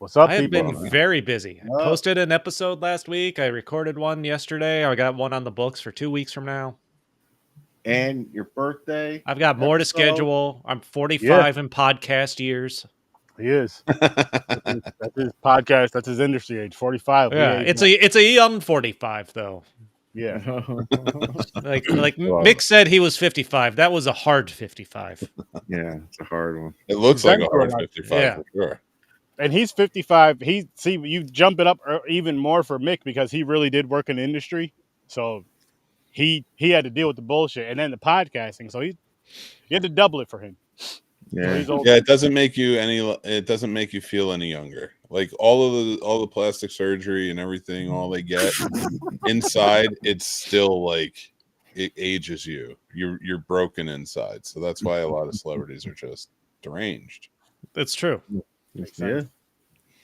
What's up, I have people? been very busy. I posted an episode last week. I recorded one yesterday. I got one on the books for 2 weeks from now. And your birthday. I've got more to schedule. I'm 45 in podcast years. He is. That's his podcast. That's his industry age. 45. Yeah, it's a young 45 though. Yeah. like Mick said, he was 55. That was a hard 55. Yeah, it's a hard one. It looks like a hard 55 for sure. And he's 55. You jump it up even more for Mick because he really did work in the industry. So he had to deal with the bullshit and then the podcasting. So you had to double it for him. Yeah, so it doesn't make you it doesn't make you feel any younger. Like all the plastic surgery and everything, all they get inside, it's still like it ages you. You're broken inside. So that's why a lot of celebrities are just deranged. That's true. Yeah.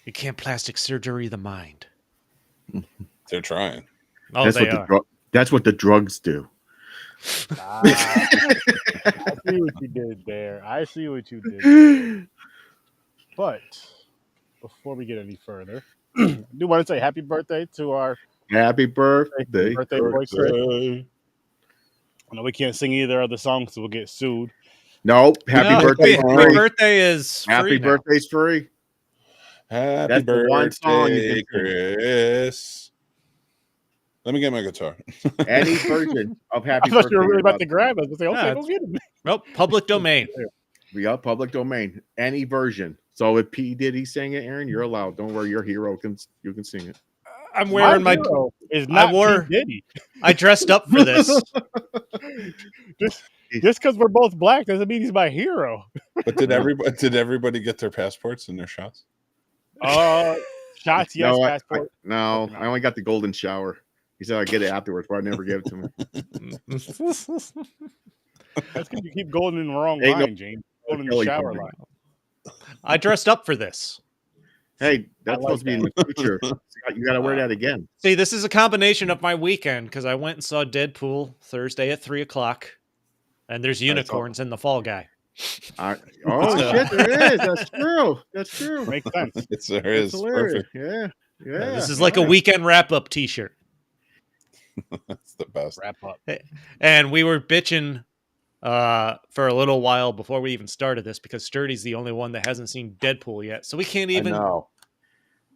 You can't plastic surgery the mind. They're trying. Oh, that's what the drugs do. I see what you did there. I see what you did. But before we get any further, I do want to say happy birthday to our happy birthday boy Chris. I know we can't sing either of the songs, so we'll get sued. Nope. Happy birthday. Happy birthday is free. Happy birthday's free. Happy birthday, Chris. Let me get my guitar. Any version of happy birthday. I thought you were really about to grab us. Say, okay, go get it. Nope, public domain. Yeah, public domain. Any version. So if P. Diddy sang it, Aaron, you're allowed. Don't worry, your hero you can sing it. I'm wearing my hero is not P. Diddy. I dressed up for this. Just because we're both black doesn't mean he's my hero. But did everybody get their passports and their shots? Shots, yes. Passport. I only got the golden shower. He said I'd get it afterwards, but I never gave it to him. That's because you keep going in the wrong line, James. Going in the shower line. I dressed up for this. Hey, that's supposed to be in the future. You got to wear that again. See, this is a combination of my weekend because I went and saw Deadpool Thursday at 3:00, and there's unicorns in the Fall Guy. Shit, there is. That's true. That's true. Makes sense. There is. Perfect. Yeah. This is like a weekend wrap-up T-shirt. That's the best. Wrap up. And we were bitching for a little while before we even started this because Sturdy's the only one that hasn't seen Deadpool yet, so we can't even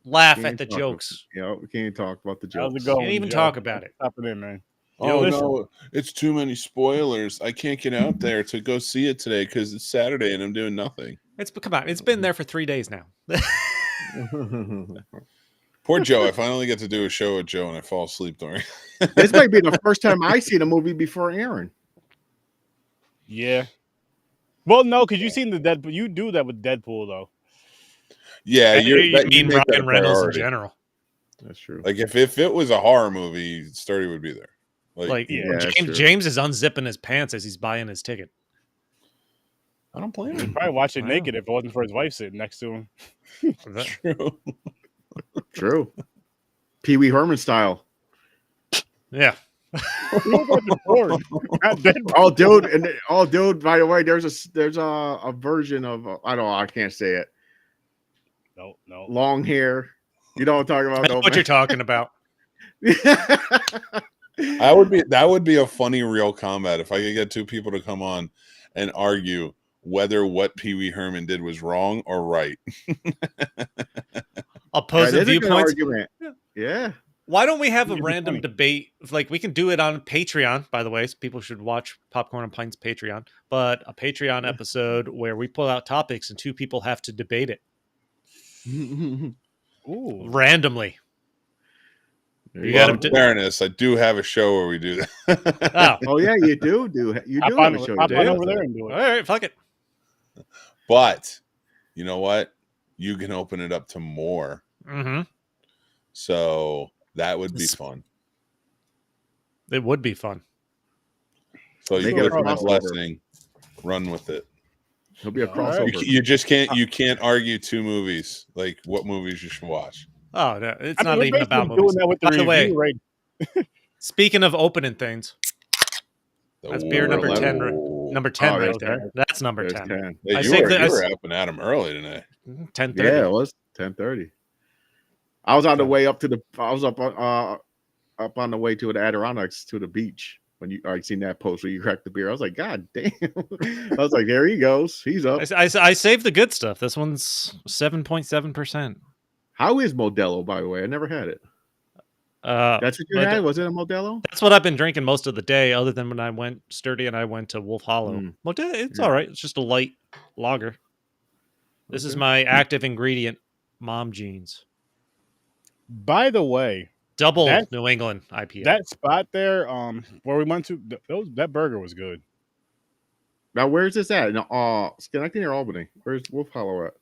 laugh at the jokes. We can't even talk about the jokes. Can't even talk about it. Stop it in, man. No, it's too many spoilers. I can't get out there to go see it today because it's Saturday and I'm doing nothing. Come on, it's been there for 3 days now. Poor Joe. I finally get to do a show with Joe and I fall asleep during. This might be the first time I seen a movie before Aaron. Yeah. Well, no, because you've seen the Deadpool. You do that with Deadpool, though. Yeah, you mean Ryan Reynolds in general. That's true. Like if it was a horror movie, Sturdy would be there. James is unzipping his pants as he's buying his ticket. I don't blame He'd him. probably watch it naked if it wasn't for his wife sitting next to him. True. True. Pee Wee Herman style. Yeah. dude. By the way, there's a version of I can't say it. No. Long hair. You know what I'm talking about? I know what you're talking about. That would be a funny real combat if I could get two people to come on and argue whether what Pee Wee Herman did was wrong or right. Opposing viewpoints. Yeah. Why don't we have a random debate? Like we can do it on Patreon, by the way. So people should watch Popcorn and Pints Patreon, but a Patreon episode where we pull out topics and two people have to debate it. Ooh. Randomly. In fairness, I do have a show where we do that. Oh yeah, you do. You do have a show. Hop on over there and do it. All right, fuck it. But you know what? You can open it up to more. Mm-hmm. So that would be fun. It would be fun. So you get a blessing. Run with it. It'll be a crossover. You just can't. You can't argue two movies. Like what movies you should watch. Oh, no, it's not even about movies. By the way, speaking of opening things, that's beer number 10. Number 10 right there. That's number 10. You were up and at him early tonight. 10:30. Yeah, it was. 10:30. I was on the way up to the. I was up on the way to the Adirondacks to the beach when you seen that post where you cracked the beer. I was like, God damn! I was like, there he goes. He's up. I saved the good stuff. This one's 7.7%. How is Modelo, by the way? I never had it. That's what you had? Was it a Modelo? That's what I've been drinking most of the day, other than when I went Sturdy and I went to Wolf Hollow. Modelo, it's all right. It's just a light lager. This is my active ingredient, Mom Jeans. By the way, Double New England IPA. That spot there, where we went to, that burger was good. Now, where's this at? Schenectady or Albany? Where's Wolf Hollow at?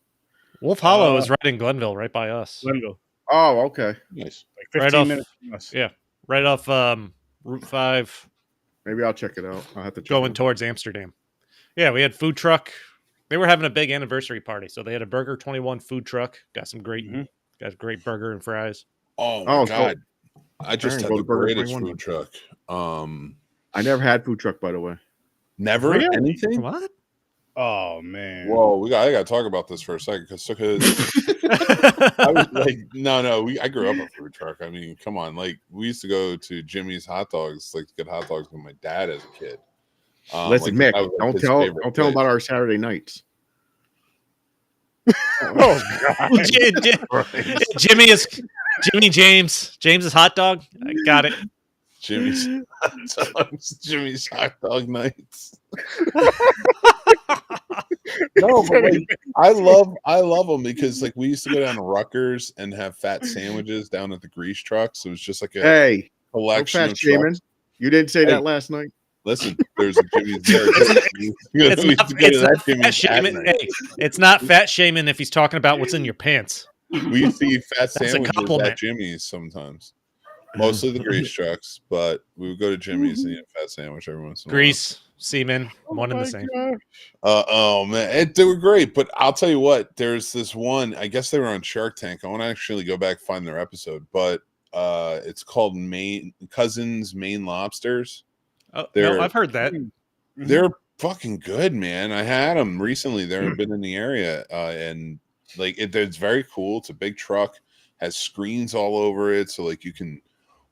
Wolf Hollow is right in Glenville, right by us. Glenville. Oh, okay. Nice. Like 15 minutes from us. Yeah, right off Route 5. Maybe I'll check it out. I'll have to check going towards Amsterdam. Yeah, we had food truck. They were having a big anniversary party, so they had a Burger 21 food truck. Got some great, got a great burger and fries. Oh my God! Cool. I just had the greatest food truck. I never had food truck, by the way. Never really? Anything. What? Oh man! Whoa, I got to talk about this for a second because I was like, no. I grew up a food truck. I mean, come on, like we used to go to Jimmy's hot dogs, like to get hot dogs with my dad as a kid. Listen, Mick, don't tell about our Saturday nights. Oh God! Jimmy James's hot dog. I got it. Jimmy's hot dogs. Jimmy's hot dog nights. No, but like, I love them because like we used to go down to Rutgers and have fat sandwiches down at the grease trucks. So it was just like a collection of trucks. You didn't say that last night. Listen, there's a Jimmy's there. It's not fat shaming if he's talking about what's in your pants. We used to eat fat sandwiches at Jimmy's sometimes. Mostly the grease trucks, but we would go to Jimmy's and eat a fat sandwich every once in a while. Grease, semen, one and the same. Oh man, they were great. But I'll tell you what, there's this one. I guess they were on Shark Tank. I want to actually go back and find their episode, but it's called Cousins Maine Lobsters. Oh, no, I've heard that. They're fucking good, man. I had them recently. They've been in the area, and like it's very cool. It's a big truck, has screens all over it, so like you can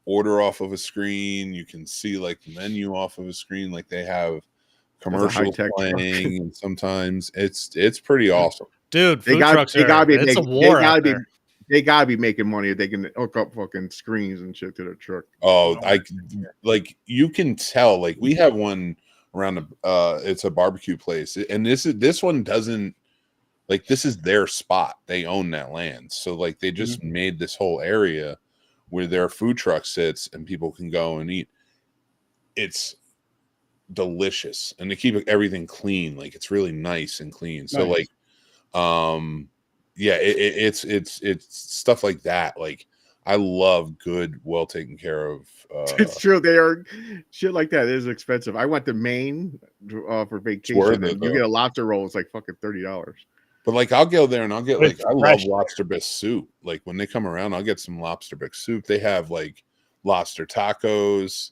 order off of a screen. You can see like the menu off of a screen. Like they have commercials playing, and sometimes it's pretty awesome, dude. Food trucks it's a war out there. They gotta be making money if they can hook up fucking screens and shit to their truck. Oh, like you can tell. Like we have one around it's a barbecue place, and this one doesn't like this is their spot. They own that land, so like they just made this whole area where their food truck sits and people can go and eat. It's delicious, and they keep everything clean. Like it's really nice and clean. So like, yeah, it's stuff like that. Like I love good, well taken care of. It's true. They are shit like that is expensive. I went to Maine for vacation, and you get a lobster roll. It's like fucking $30. But like I'll go there and I'll get like I love lobster bisque soup. Like when they come around, I'll get some lobster bisque soup. They have like lobster tacos.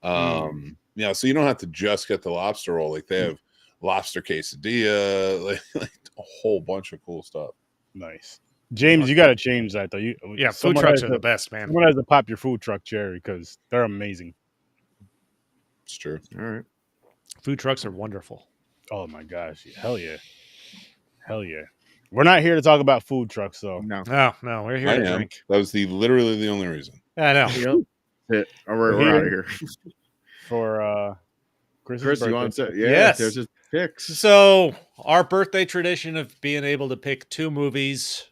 Yeah, so you don't have to just get the lobster roll. Like they have lobster quesadilla, like a whole bunch of cool stuff. Nice. James, you got to change that, though. Food trucks are the best, man. Someone has to pop your food truck cherry because they're amazing. It's true. All right. Food trucks are wonderful. Oh, my gosh. Hell yeah. Hell yeah. We're not here to talk about food trucks, though. No, we're here to drink. That was literally the only reason. I know. We're out of here. For Chris, you want to say? Yeah, yes. There's his picks. So our birthday tradition of being able to pick 2 movies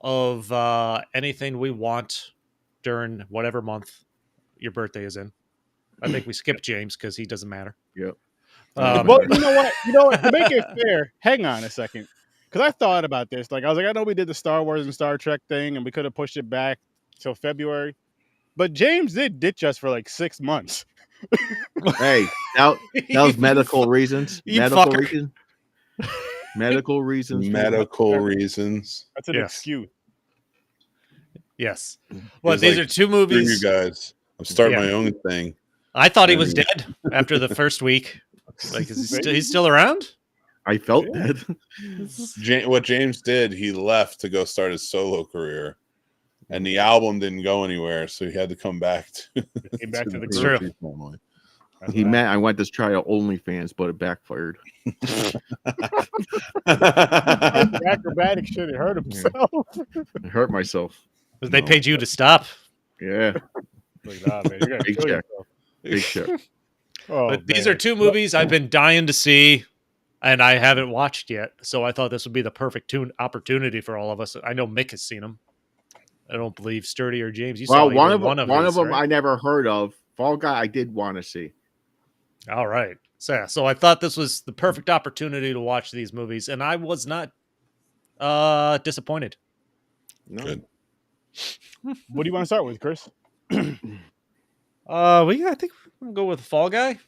of anything we want during whatever month your birthday is in. I think we skipped James because he doesn't matter. Yep. Well, you know what? To make it fair, hang on a second. Because I thought about this. Like, I was like, I know we did the Star Wars and Star Trek thing, and we could have pushed it back till February. But James did ditch us for like 6 months. Hey, that was medical reasons. Medical reasons. That's an excuse. Yes. Well, these are 2 movies. You guys, I'm starting my own thing. I thought he was dead after the first week. Like, is he's still around? I felt Yeah. that. What James did, he left to go start his solo career, and the album didn't go anywhere, so he had to come back to, Came back to the True. group. family. That's He what meant I went to try out OnlyFans, but it backfired. happened. The acrobatic shit. He hurt himself. I hurt myself. They No. paid you to stop. Yeah, Like, nah, man, you're gonna Big kill check. yourself. big check. Oh, But these man. are two movies I've been dying to see, and I haven't watched yet. So I thought this would be the perfect opportunity for all of us. I know Mick has seen them. I don't believe Sturdy or James. You saw Well, one either of them right? I never heard of. Fall Guy I did want to see. All right. So I thought this was the perfect opportunity to watch these movies, and I was not disappointed. No. Good. What do you want to start with, Chris? Well, yeah, I think we're gonna go with Fall Guy. Okay.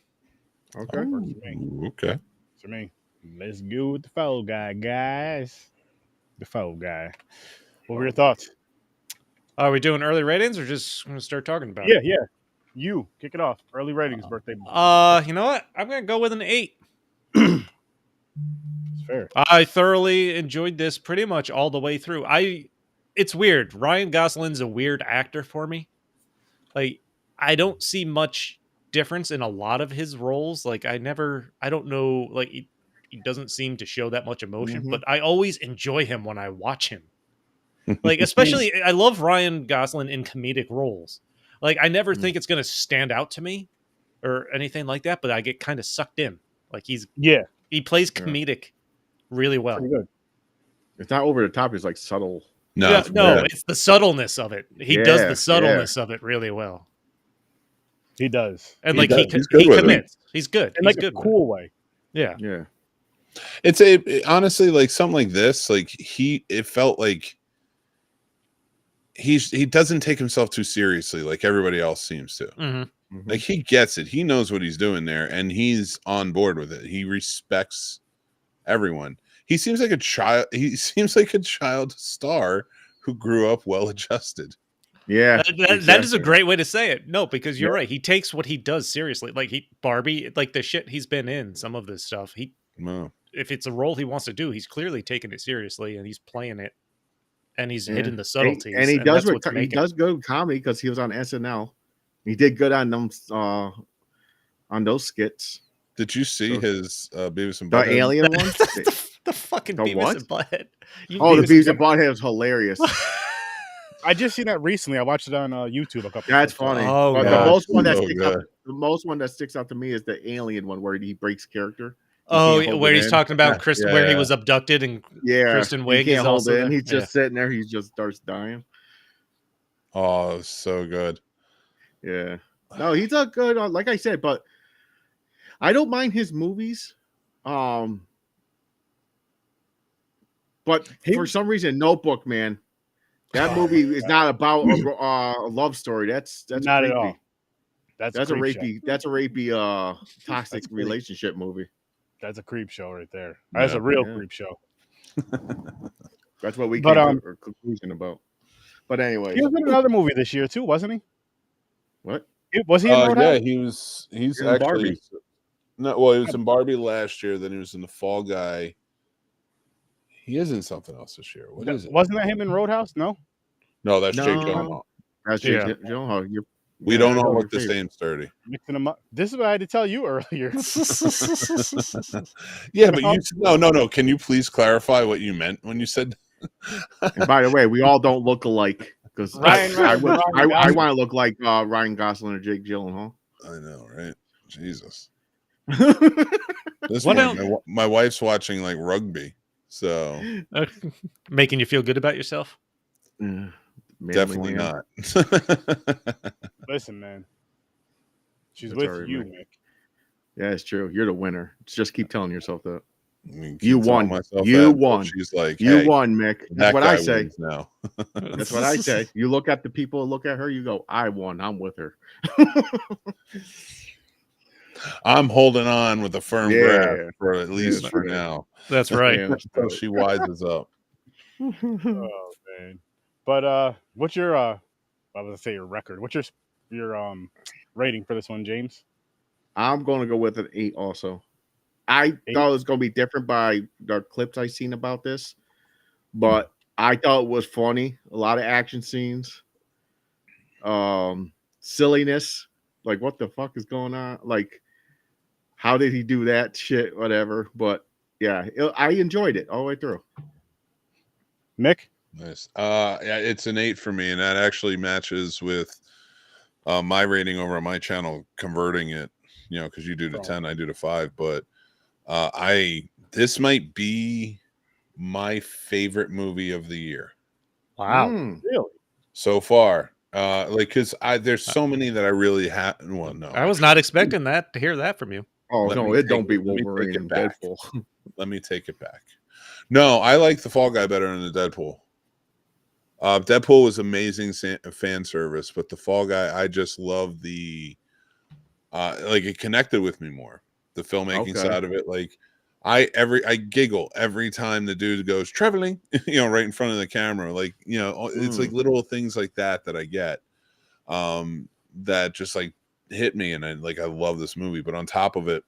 Works for me. Ooh, okay. For me. Let's go with the Fall Guy, guys. The Fall Guy. What were your thoughts? Are we doing early ratings or just gonna start talking about Yeah, it? yeah. You kick it off. Early ratings, birthday. You know what? I'm gonna go with an 8. It's fair. I thoroughly enjoyed this pretty much all the way through. It's weird. Ryan Gosling's a weird actor for me. Like, I don't see much difference in a lot of his roles. Like, I don't know, like, he doesn't seem to show that much emotion, Mhm. but I always enjoy him when I watch him. Like, especially, I love Ryan Gosling in comedic roles. Like, I never think it's going to stand out to me or anything like that, but I get kind of sucked in. Like, Yeah, he plays Yeah. comedic really well. pretty good. It's not over the top. It's like subtle. No, Yeah, it's no, bad. it's the subtleness of it. He does Yeah, the subtleness of it really well. He does. And He like does. he He's good with it. commits. He's good. In He's like a good with it. cool way. Yeah. Yeah. It's honestly like something like this. Like it felt like he doesn't take himself too seriously, like everybody else seems to. Mhm. Mhm. Like he gets it. He knows what he's doing there, and he's on board with it. He respects everyone. He seems like a child. He seems like a child star who grew up well adjusted. Yeah. That is a exactly. great way to say it. No, because you're Yeah. right. He takes what he does seriously. Like Barbie, like the shit he's been in, some of this stuff. No. If it's a role he wants to do, he's clearly taking it seriously and he's playing it, and he's Yeah. hitting the subtleties. And he that's does what's he making does good comedy because he was on SNL. He did good on them on those skits. Did you see So- his Beavis and The Butthead? alien one. the fucking The Beavis what? and Butthead. Oh, the Beavis and Butthead was hilarious. I just seen that recently. I watched it on YouTube a couple. That's times ago. funny. Oh, But the God. most one that So sticks out, good. the most one that sticks out to me is the alien one where he breaks character. He Oh, can't hold where it he's in. talking about Yeah, Kristen, yeah, where he yeah. was abducted, and Yeah, Kristen he Wiig can't is hold also it in. there. He's just sitting there. He just starts dying. Oh, it was so good. Yeah. No, he's a good. Like I said, but I don't mind his movies. But for some reason, Notebook, man, that movie is not about a love story. That's Not creepy. at all. That's a creep show. That's a rapey toxic That's creep. relationship movie. That's a creep show right there. That's Yeah. a real Yeah. creep show. That's what we But, came to a conclusion about. But anyway, He was in another movie this year too, wasn't he? what? Was he in Roadhouse? Yeah, he's In actually Barbie. no. Well, he was in Barbie last year. Then he was in the Fall Guy. He is in something else this year. What is it? Wasn't that him in Roadhouse? No. No, that's Jake No. Gyllenhaal. That's Yeah. Jake Gyllenhaal. We don't all know look the same, Sturdy. Mixing them up. This is what I had to tell you earlier. Yeah, but you no. Can you please clarify what you meant when you said? And by the way, we all don't look alike because Ryan I Gosling. want to look like Ryan Gosling or Jake Gyllenhaal. I know, right? Jesus. Yeah. This What morning, my wife's watching like rugby, so Making you feel good about yourself. definitely not. Listen, man. She's That's with all right, you, man. Mick. Yeah, it's true. You're the winner. Just keep telling yourself that. I mean, You keep telling won. myself You that, but won. She's like, You hey, won, Mick. that That's what I guy say. wins now. That's what I say. You look at the people, look at her, you go, I won. I'm with her. I'm holding on with a firm Yeah. grasp for at least That's for right. now That's right. Yeah. until she wises up. Oh man. But what's your I was gonna say your record. What's your rating for this one, James? I'm going to go with an 8 also. I thought it was going to be different by the clips I seen about this, but I thought it was funny. A lot of action scenes, silliness. Like, what the fuck is going on? Like, how did he do that shit? Whatever. But yeah, I enjoyed it all the way through. Mick? Nice. Yeah, it's an 8 for me, and that actually matches with my rating over on my channel, converting it, because you do to 10, I do to 5. But this might be my favorite movie of the year. Wow. Really? So far. Because there's so many that I really have. Well, no. I was not expecting to hear that from you. Oh, no, it don't beat Wolverine and Deadpool. Let me take it back. No, I like the Fall Guy better than the Deadpool. Deadpool was amazing fan service, but the Fall Guy, I just love the it connected with me more. The filmmaking side of it, like I giggle every time the dude goes traveling, right in front of the camera. Like, it's like little things like that I get, that just like hit me, and I love this movie. But on top of it,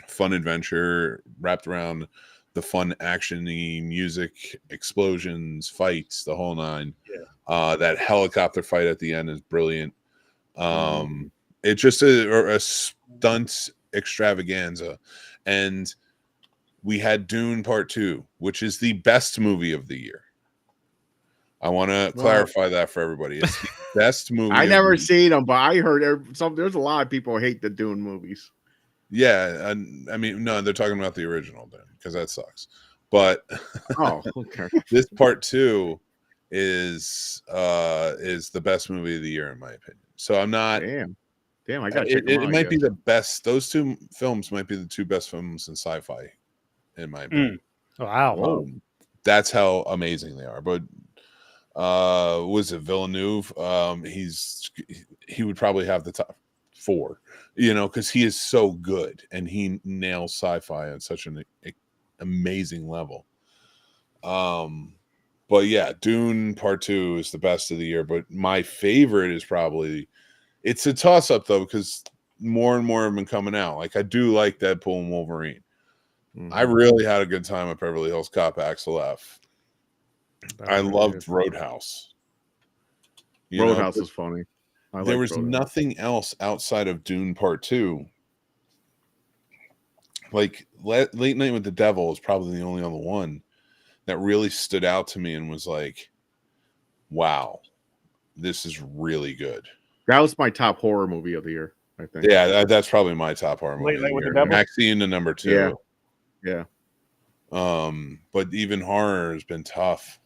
fun adventure wrapped around the fun action-y music, explosions, fights, the whole nine. Yeah. That helicopter fight at the end is brilliant. It's just a stunt extravaganza. And we had Dune Part 2, which is the best movie of the year. I want to clarify that for everybody. It's the best movie. I never seen them, but I heard there's a lot of people who hate the Dune movies. Yeah, and I mean, no, they're talking about the original Dune, because that sucks. But okay. This Part 2 is the best movie of the year, in my opinion. So I'm not. Damn! I got to check them out. It might be the best. Those two films might be the two best films in sci-fi, in my opinion. Wow. That's how amazing they are. But was it Villeneuve? He would probably have the top 4, because he is so good and he nails sci-fi on such an amazing level. But yeah, Dune Part 2 is the best of the year. But my favorite is probably, it's a toss-up though, because more and more have been coming out. Like, I do like Deadpool and Wolverine. I really had a good time at Beverly Hills Cop Axel F. I loved Roadhouse. Roadhouse is funny. There was nothing else outside of Dune Part 2. Like, Late Night with the Devil is probably the only other one that really stood out to me and was like, wow, this is really good. That was my top horror movie of the year, I think. Yeah, that's probably my top horror movie of the year. Maxine to number 2. Yeah. But even horror has been tough.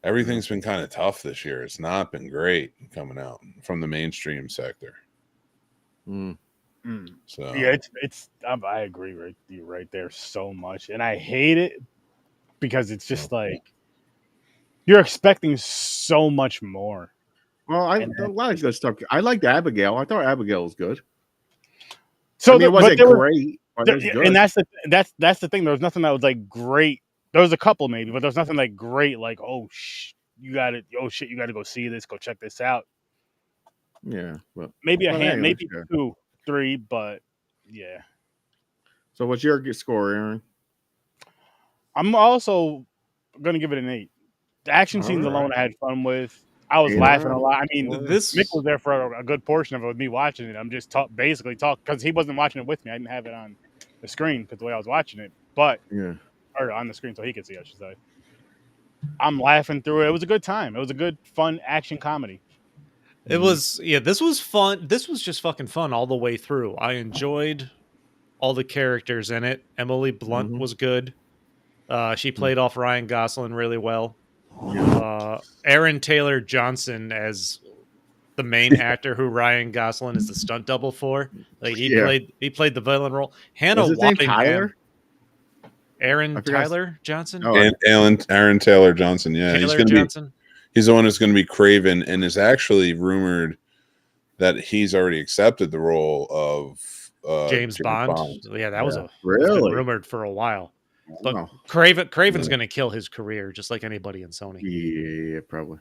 Everything's been kind of tough this year. It's not been great coming out from the mainstream sector. So yeah, it's I agree with you right there so much, and I hate it because it's just like you're expecting so much more. Well, a lot of good stuff. I liked Abigail. I thought Abigail was good. So it wasn't great, but it was good. And that's the thing. There was nothing that was like great. There was a couple maybe, but there's nothing like great. Like, you got to go see this, go check this out. Yeah, but maybe maybe 2, 3, but yeah. So what's your score, Aaron? I'm also gonna give it an 8. The action scenes alone I had fun with. I was laughing a lot. I mean, Mick was there for a good portion of it with me watching it. I'm just basically talking because he wasn't watching it with me. I didn't have it on the screen because the way I was watching it, or on the screen so he could see, I should say. I'm laughing through it. It was a good time. It was a good, fun action comedy. It was, this was fun. This was just fucking fun all the way through. I enjoyed all the characters in it. Emily Blunt was good. She played off Ryan Gosling really well. Aaron Taylor Johnson as the main actor who Ryan Gosling is the stunt double for. Like he played the villain role. Hannah Waddingham. Aaron Tyler Johnson? And Aaron Taylor Johnson, yeah. He's the one who's going to be Craven, and is actually rumored that he's already accepted the role of James Bond. Yeah, that was really been rumored for a while. But Craven's going to kill his career just like anybody in Sony. Yeah, probably.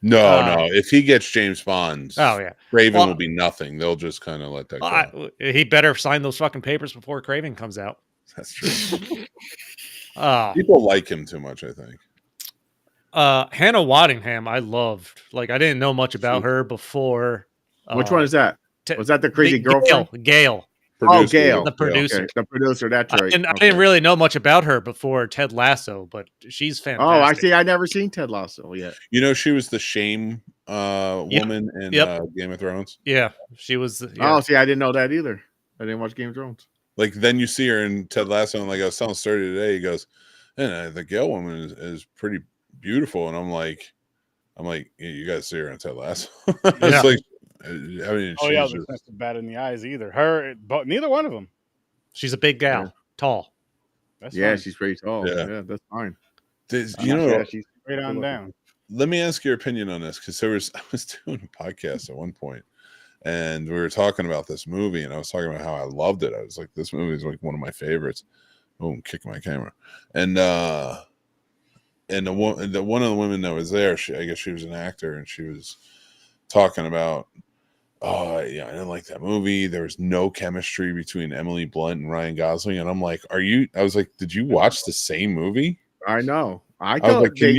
No, no. If he gets James Bond, Oh yeah, Craven Well, will be nothing. They'll just kind of let that go. he better sign those fucking papers before Craven comes out. That's true. Uh, People like him too much, I think. Hannah Waddingham, I loved. Like, I didn't know much about her before. Which one is that? Was that the crazy girlfriend? Gail. Oh, Gail. The producer. Okay, the producer, that's right. I didn't really know much about her before Ted Lasso, but she's fantastic. Oh, I see. I never seen Ted Lasso yet. You know, she was the shame woman in Game of Thrones. Yeah, she was. Oh, see, I didn't know that either. I didn't watch Game of Thrones. Like, then you see her in Ted Lasso, and like I was telling Sturdy today, he goes, and the Gail woman is pretty beautiful. And I'm like, yeah, you guys see her in Ted Lasso. It's like, I mean, oh yeah, that's not bad in the eyes either. Her, but neither one of them. She's a big gal, tall. That's fine. She's pretty tall. Yeah, that's fine. You know, she's straight on down. Let me ask your opinion on this, because I was doing a podcast at one point, and we were talking about this movie, and I was talking about how I loved it. I was like, this movie is like one of my favorites. Oh, I'm kicking my camera. And one of the women that was there, I guess she was an actor, and she was talking about, oh yeah, I didn't like that movie. There was no chemistry between Emily Blunt and Ryan Gosling. And I'm like, I was like, did you watch the same movie? I know. I was like, they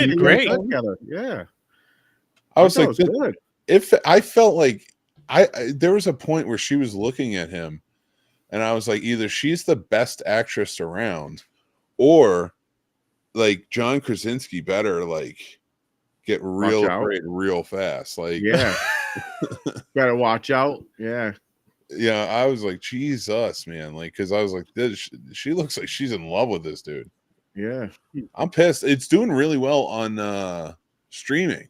did great. Yeah. I was like, good. If I felt like there was a point where she was looking at him, and I was like, either she's the best actress around, or like John Krasinski better like get real great real fast. Like, yeah. Better watch out. Yeah. Yeah, I was like, Jesus, man. Like, because I was like, she looks like she's in love with this dude. Yeah. I'm pissed. It's doing really well on streaming.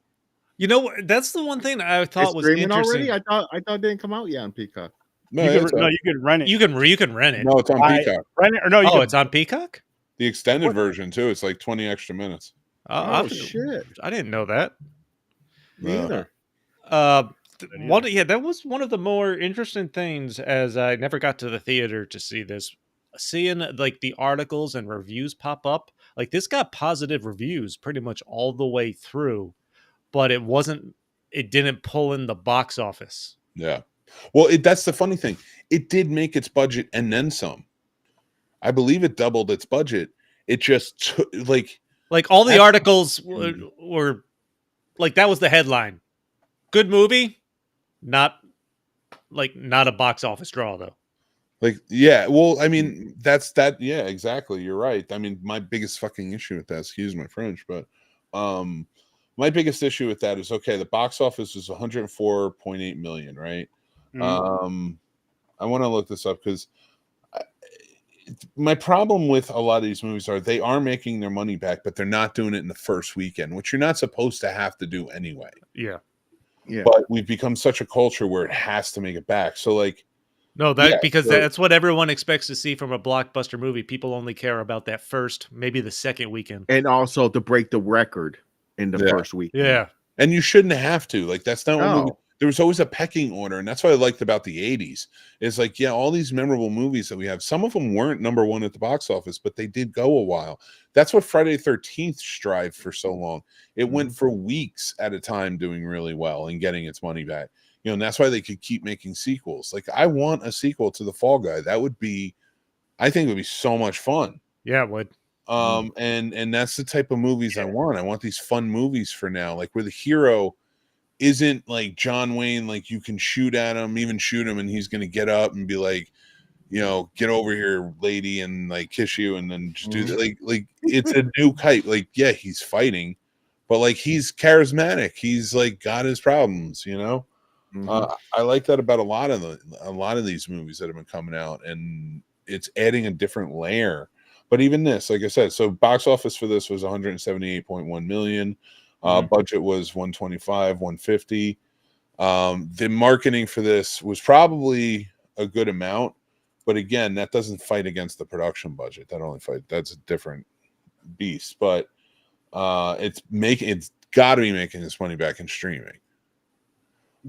You know, that's the one thing I thought was interesting. Already? I thought it didn't come out yet on Peacock. No, you can rent it. You can rent it. No, it's on Peacock. Rent it, or no? It's on Peacock. The extended version too. It's like 20 extra minutes. Oh shit! I didn't know that. Neither. That was one of the more interesting things, as I never got to the theater to see this. Seeing like the articles and reviews pop up, like this got positive reviews pretty much all the way through, but it didn't pull in the box office. Yeah. Well, that's the funny thing. It did make its budget and then some. I believe it doubled its budget. It just like all the articles were like, that was the headline. Good movie, not a box office draw though. Like, yeah, well, I mean, that's that. Yeah, exactly. You're right. I mean, my biggest fucking issue with that, excuse my French, but my biggest issue with that is, okay, the box office is 104.8 million, right? Mm-hmm. I want to look this up because my problem with a lot of these movies they are making their money back, but they're not doing it in the first weekend, which you're not supposed to have to do anyway. Yeah. Yeah. But we've become such a culture where it has to make it back. So like, that's what everyone expects to see from a blockbuster movie. People only care about that first, maybe the second weekend. And also to break the record in the first week. Yeah. And you shouldn't have to. Like, that's not what movie. There was always a pecking order, and that's what I liked about the 80s. It's like, yeah, all these memorable movies that we have, some of them weren't number one at the box office, but they did go a while. That's what Friday the 13th strived for so long. It went for weeks at a time doing really well and getting its money back. You know, and that's why they could keep making sequels. Like, I want a sequel to The Fall Guy. That would be, I think it would be so much fun. Yeah, it would. And that's the type of movies I want. I want these fun movies for now, like where the hero isn't like John Wayne, like you can shoot at him, even shoot him, and he's gonna get up and be like, you know, get over here, lady, and like kiss you, and then just do that. Like it's a new type. Like, yeah, he's fighting, but like he's charismatic. He's like got his problems, you know. I like that about a lot of these movies that have been coming out, and it's adding a different layer. But even this, like I said, so box office for this was 178.1 million. Budget was 125, 150. The marketing for this was probably a good amount, but again, that doesn't fight against the production budget. That's a different beast. But it's got to be making this money back in streaming.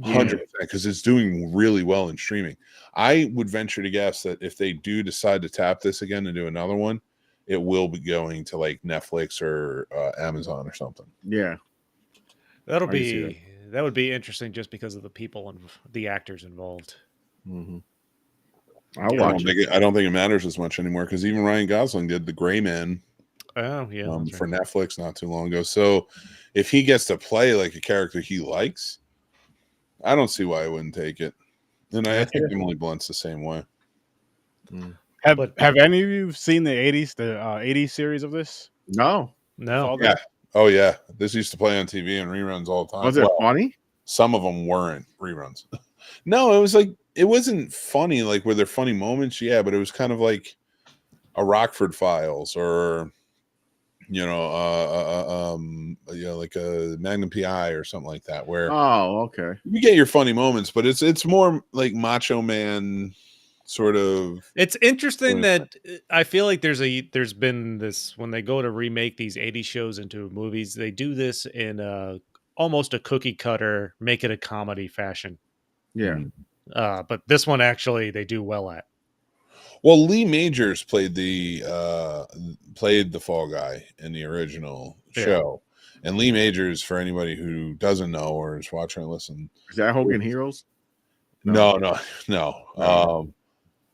100%, because it's doing really well in streaming. I would venture to guess that if they do decide to tap this again and do another one, it will be going to like Netflix or Amazon or something. Yeah. That'll I can see be that would be interesting just because of the people and the actors involved. Mm-hmm. Yeah, I'll watch it. I don't think it matters as much anymore because even Ryan Gosling did The Gray Man Oh yeah, that's for right. Netflix not too long ago. So if he gets to play like a character he likes, I don't see why I wouldn't take it. And I think Emily Blunt's the same way. Mm. Have any of you seen the '80s series of this? No. No, Fall Yeah. Guy? Oh yeah, this used to play on TV and reruns all the time. Was it funny? Some of them weren't reruns. No, it was like it wasn't funny. Like were there funny moments? Yeah, but it was kind of like a Rockford Files or like a Magnum PI or something like that, where Oh, okay. you get your funny moments, but it's more like Macho Man sort of. it's interesting that I feel like there's been this when they go to remake these 80s shows into movies, they do this in almost a cookie cutter, make it a comedy fashion. Yeah. But this one actually they do well at. Well, Lee Majors played the Fall Guy in the original show, and Lee Majors, for anybody who doesn't know or is watching or listening, Is that Hogan Heroes? no. No.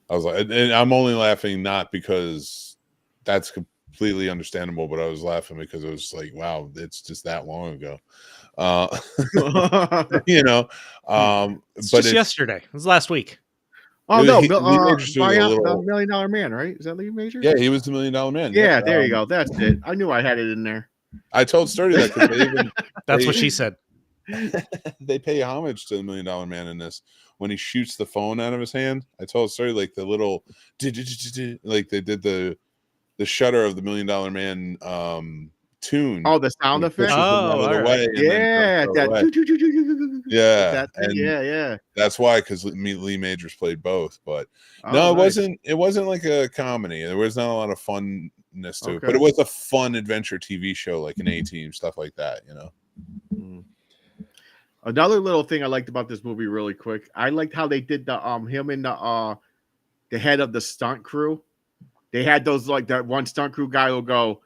I was like, and I'm only laughing not because that's completely understandable, but I was laughing because it was like, wow, it's just that long ago. It's but just yesterday. It was last week. Oh no, Lee Majors was a little. $1 Million Man, right? Is that Lee Majors? Yeah, he was the $1 Million Man. Yeah, there you go. That's it. I knew I had it in there. I told Sturdy that because That's what she said. they pay homage to the $1 Million Man in this when he shoots the phone out of his hand. I told Sturdy like the little like they did the shutter of the $1 Million Man tune. Oh, the sound effect. Yeah, yeah. That's why, because Lee Majors played both. But no, nice. it wasn't like a comedy. There was not a lot of funness to it, but Okay. it was a fun adventure TV show, like an A-Team, stuff like that. Another little thing I liked about this movie, really quick. I liked how they did the him and the head of the stunt crew. They had those like that one stunt crew guy will go.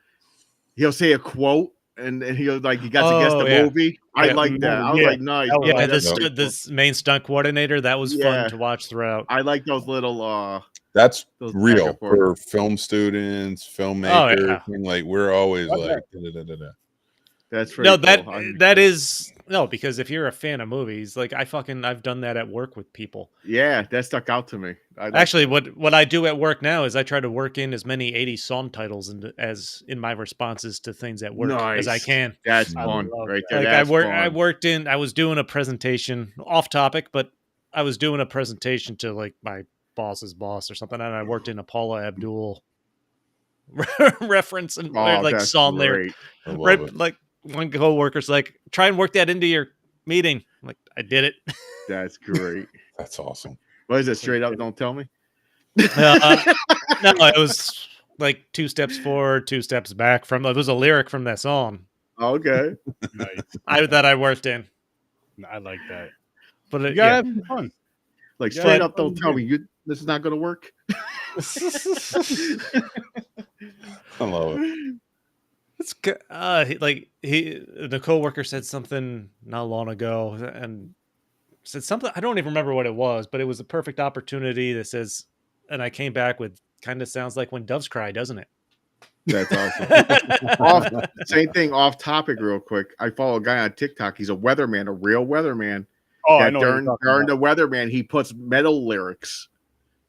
He'll say a quote and he'll like he got to guess the movie. I like that. I was like, nice. Yeah, this main stunt coordinator, that was fun to watch throughout. I like those little that's real for film students, filmmakers. Like we're always like That's pretty cool. That is because if you're a fan of movies, like I've done that at work with people. Yeah, that stuck out to me. Actually, what I do at work now is I try to work in as many 80s song titles as in my responses to things at work as I can. That's fun, right there. Like I was doing a presentation off topic, but I was doing a presentation to like my boss's boss or something, and I worked in a Paula Abdul reference and like song there. Right, like one coworker's like, try and work that into your meeting. I'm like, I did it. That's great. That's awesome. What is it? Straight up, don't tell me. No, it was like 2 steps forward, 2 steps back from. It was a lyric from that song. Okay, nice. That I worked in. I like that. But you gotta have fun. Like straight up, don't tell me this is not going to work. I love it. It's the coworker said something not long ago and said something. I don't even remember what it was, but it was a perfect opportunity that says, and I came back with kind of sounds like when doves cry, doesn't it? That's awesome. Same thing off topic real quick. I follow a guy on TikTok. He's a weatherman, a real weatherman. Oh, I know. During the weatherman, he puts metal lyrics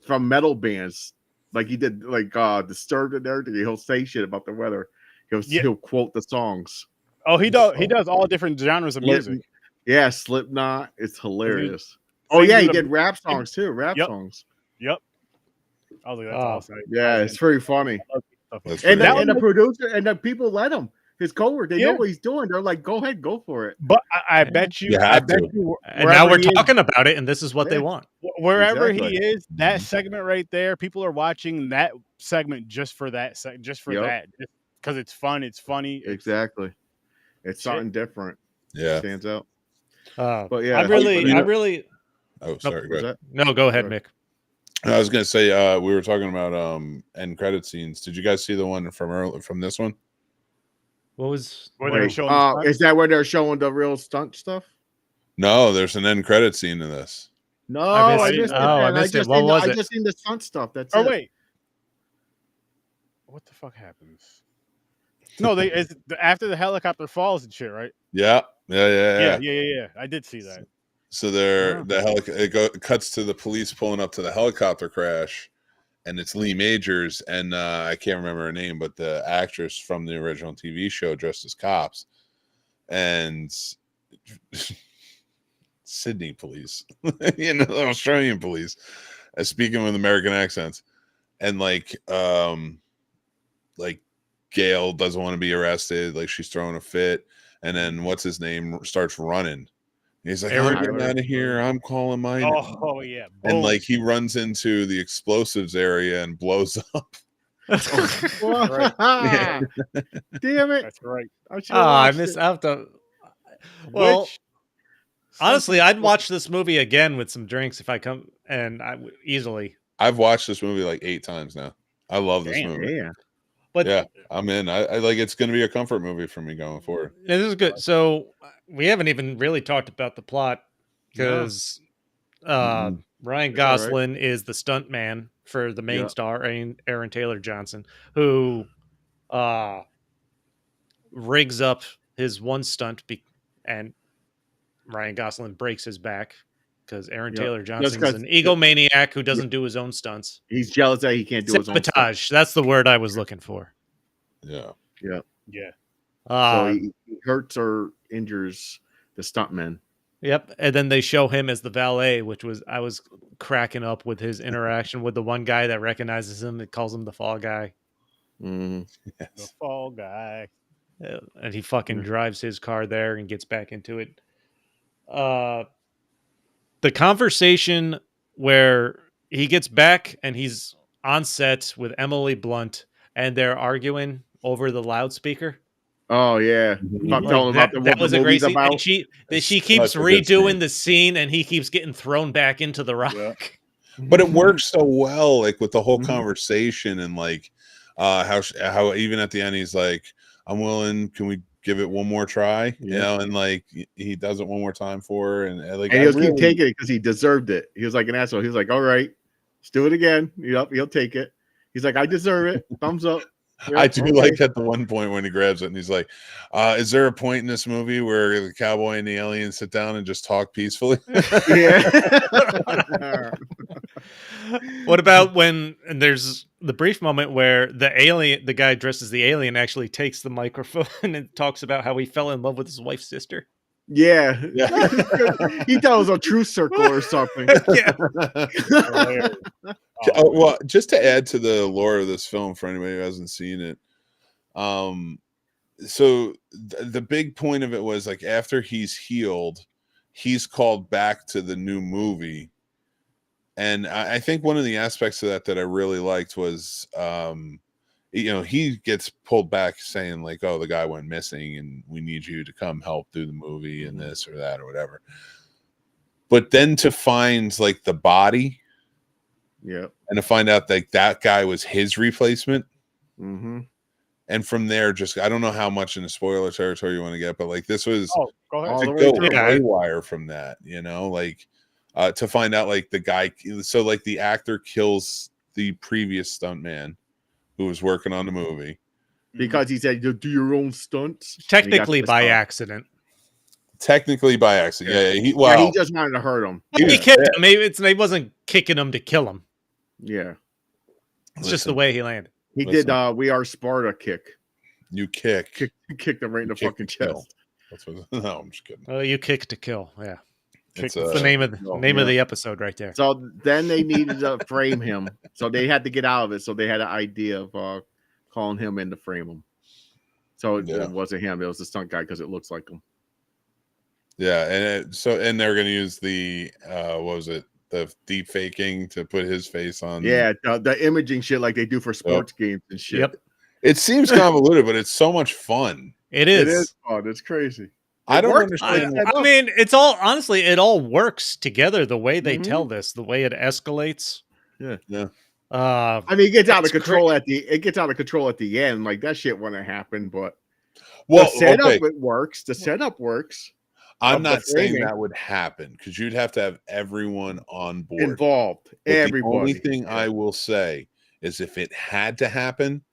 from metal bands. Like he did like Disturbed and everything. He'll say shit about the weather. He'll quote the songs. Oh, he does all different genres of music. Yeah, Slipknot. It's hilarious. He did rap songs too. Rap songs. Yep. I was like, that's awesome. Yeah, it's pretty funny. And the producer and the people let him. His coworker, they know what he's doing. They're like, go ahead, go for it. But I bet you, and now we're talking about it, and this is what they want. Wherever he is, that segment right there, people are watching that segment just for that, that, because it's fun, it's funny. Exactly, it's something different. Yeah, stands out. But yeah, I really. Oh, sorry. No, go ahead, Mick. I was gonna say we were talking about end credit scenes. Did you guys see the one from this one? What was? Where they were Wait, showing the stunt? is that where they're showing the real stunt stuff? No, there's an end credit scene to this. No, I I missed missed it. it. Oh, I Man. missed it. What was I it? just seen the stunt stuff. That's Oh it. wait, what the fuck happens? No, after the helicopter falls and shit, right? Yeah. Yeah. I did see that. So it cuts to the police pulling up to the helicopter crash, and it's Lee Majors and I can't remember her name, but the actress from the original TV show dressed as cops, and Sydney police, Australian police, speaking with American accents, and like Gail doesn't want to be arrested, like she's throwing a fit, and then what's his name starts running. He's like, I'm getting out of here. I'm calling mine. Oh yeah. Boom. And like he runs into the explosives area and blows up. Right. Damn it! That's right. I missed out the. Well, Which, honestly, I'd watch this movie again with some drinks if I come, and I easily. I've watched this movie like 8 times now. I love this movie. Yeah. But Yeah, I'm in. I like it's going to be a comfort movie for me going forward. this is good. So we haven't even really talked about the plot because Ryan Gosling is the stunt man for the main star, Aaron Taylor Johnson, who rigs up his one stunt and Ryan Gosling breaks his back because Aaron Taylor Johnson is an egomaniac who doesn't do his own stunts. He's jealous that he can't do his own stuff. Sabotage. That's the word I was looking for. Yeah. So he hurts or injures the stuntman. Yep. And then they show him as the valet, I was cracking up with his interaction with the one guy that recognizes him. It calls him the fall guy. Mm. the fall guy. And he fucking drives his car there and gets back into it. The conversation where he gets back and he's on set with Emily Blunt and they're arguing over the loudspeaker. Oh yeah, that was a great scene. And she keeps redoing the scene, and he keeps getting thrown back into the rock. Yeah. But it works so well, like with the whole conversation, and like how even at the end he's like, "I'm willing. Can we give it one more try?" You know, and like he does it one more time for her, and like he'll keep taking it because he deserved it. He was like an asshole. He was like, "All right, let's do it again." Yep, he'll take it. He's like, "I deserve it. Thumbs up." Yep, I do like at the one point when he grabs it and he's like, is there a point in this movie where the cowboy and the alien sit down and just talk peacefully? What about when there's the brief moment where the guy dressed as the alien actually takes the microphone and talks about how he fell in love with his wife's sister? Yeah. He thought it was a truth circle or something. Well, just to add to the lore of this film for anybody who hasn't seen it, so the big point of it was like after he's healed, he's called back to the new movie, and I think one of the aspects of that I really liked was he gets pulled back saying like, "Oh, the guy went missing and we need you to come help do the movie and this or that or whatever." But then to find like the body, and to find out like that guy was his replacement, and from there, just I don't know how much in the spoiler territory you want to get, but like this was to go haywire from that, like to find out like the guy, so like the actor kills the previous stuntman who was working on the movie because he said, "You do your own stunts." Technically by accident. Technically by accident. Yeah. He just wanted to hurt him. He kicked him. Maybe he wasn't kicking him to kill him. Yeah. It's just the way he landed. He did We Are Sparta kick. You kicked him right in the fucking chest. No, I'm just kidding. Oh, you kick to kill. Yeah. It's the name of the episode right there. So then they needed to frame him. So they had to get out of it. So they had an idea of calling him in to frame him. So it wasn't him. It was the stunt guy because it looks like him. Yeah, and they're going to use the the deep faking to put his face on. Yeah, the imaging shit like they do for sports games and shit. Yep. It seems convoluted, but it's so much fun. It is. It is fun. It's crazy. I don't understand. I mean, it all works together the way they tell this, the way it escalates. Yeah. I mean, it gets out of control at the end. Like that shit wouldn't happen, but The setup it works. The setup works. I'm not saying that would happen because you'd have to have everyone on board involved. But everybody. The only thing I will say is if it had to happen,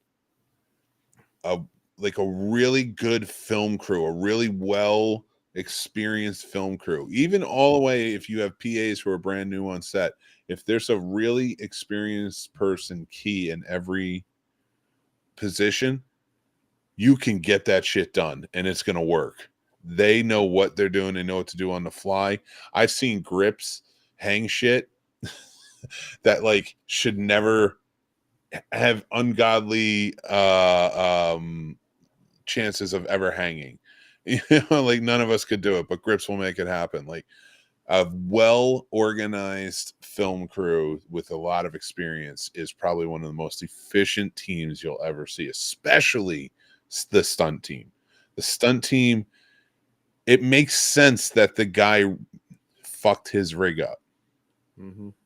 like a really good film crew, a really well experienced film crew, even all the way if you have PAs who are brand new on set, if there's a really experienced person key in every position, you can get that shit done and it's going to work. They know what they're doing. They know what to do on the fly. I've seen grips hang shit that like should never have ungodly chances of ever hanging. Like none of us could do it, but grips will make it happen. Like a well-organized film crew with a lot of experience is probably one of the most efficient teams you'll ever see, especially the stunt team. The stunt team, it makes sense that the guy fucked his rig up.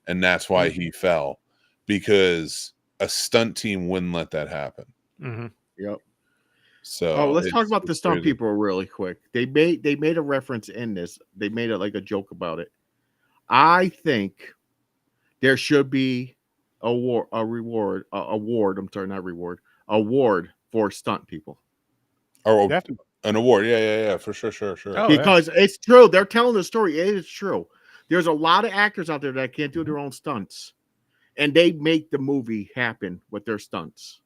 And that's why he fell, because a stunt team wouldn't let that happen. Yep. So let's talk about the stunt people really quick. They made a reference in this. They made it like a joke about it. I think there should be award for stunt people. Oh, an award. Yeah, for sure. Oh, because it's true. They're telling the story. It is true. There's a lot of actors out there that can't do their own stunts, and they make the movie happen with their stunts.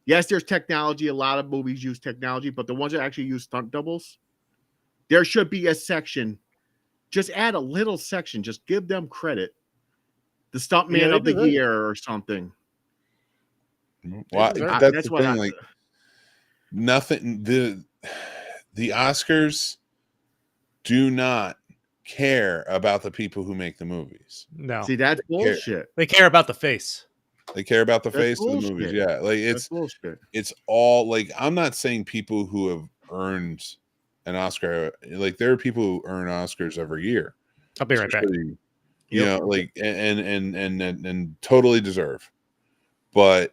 Yes, there's technology. A lot of movies use technology, but the ones that actually use stunt doubles, there should be a section. Just add a little section. Just give them credit. The stuntman of the year or something. Well, that's the thing. Like nothing. The Oscars do not care about the people who make the movies. No. See, that's bullshit. They care about the face. They care about the face of the movies. Yeah. Like it's all like, I'm not saying people who have earned an Oscar, like there are people who earn Oscars every year. I'll be right back. You know, like and totally deserve. But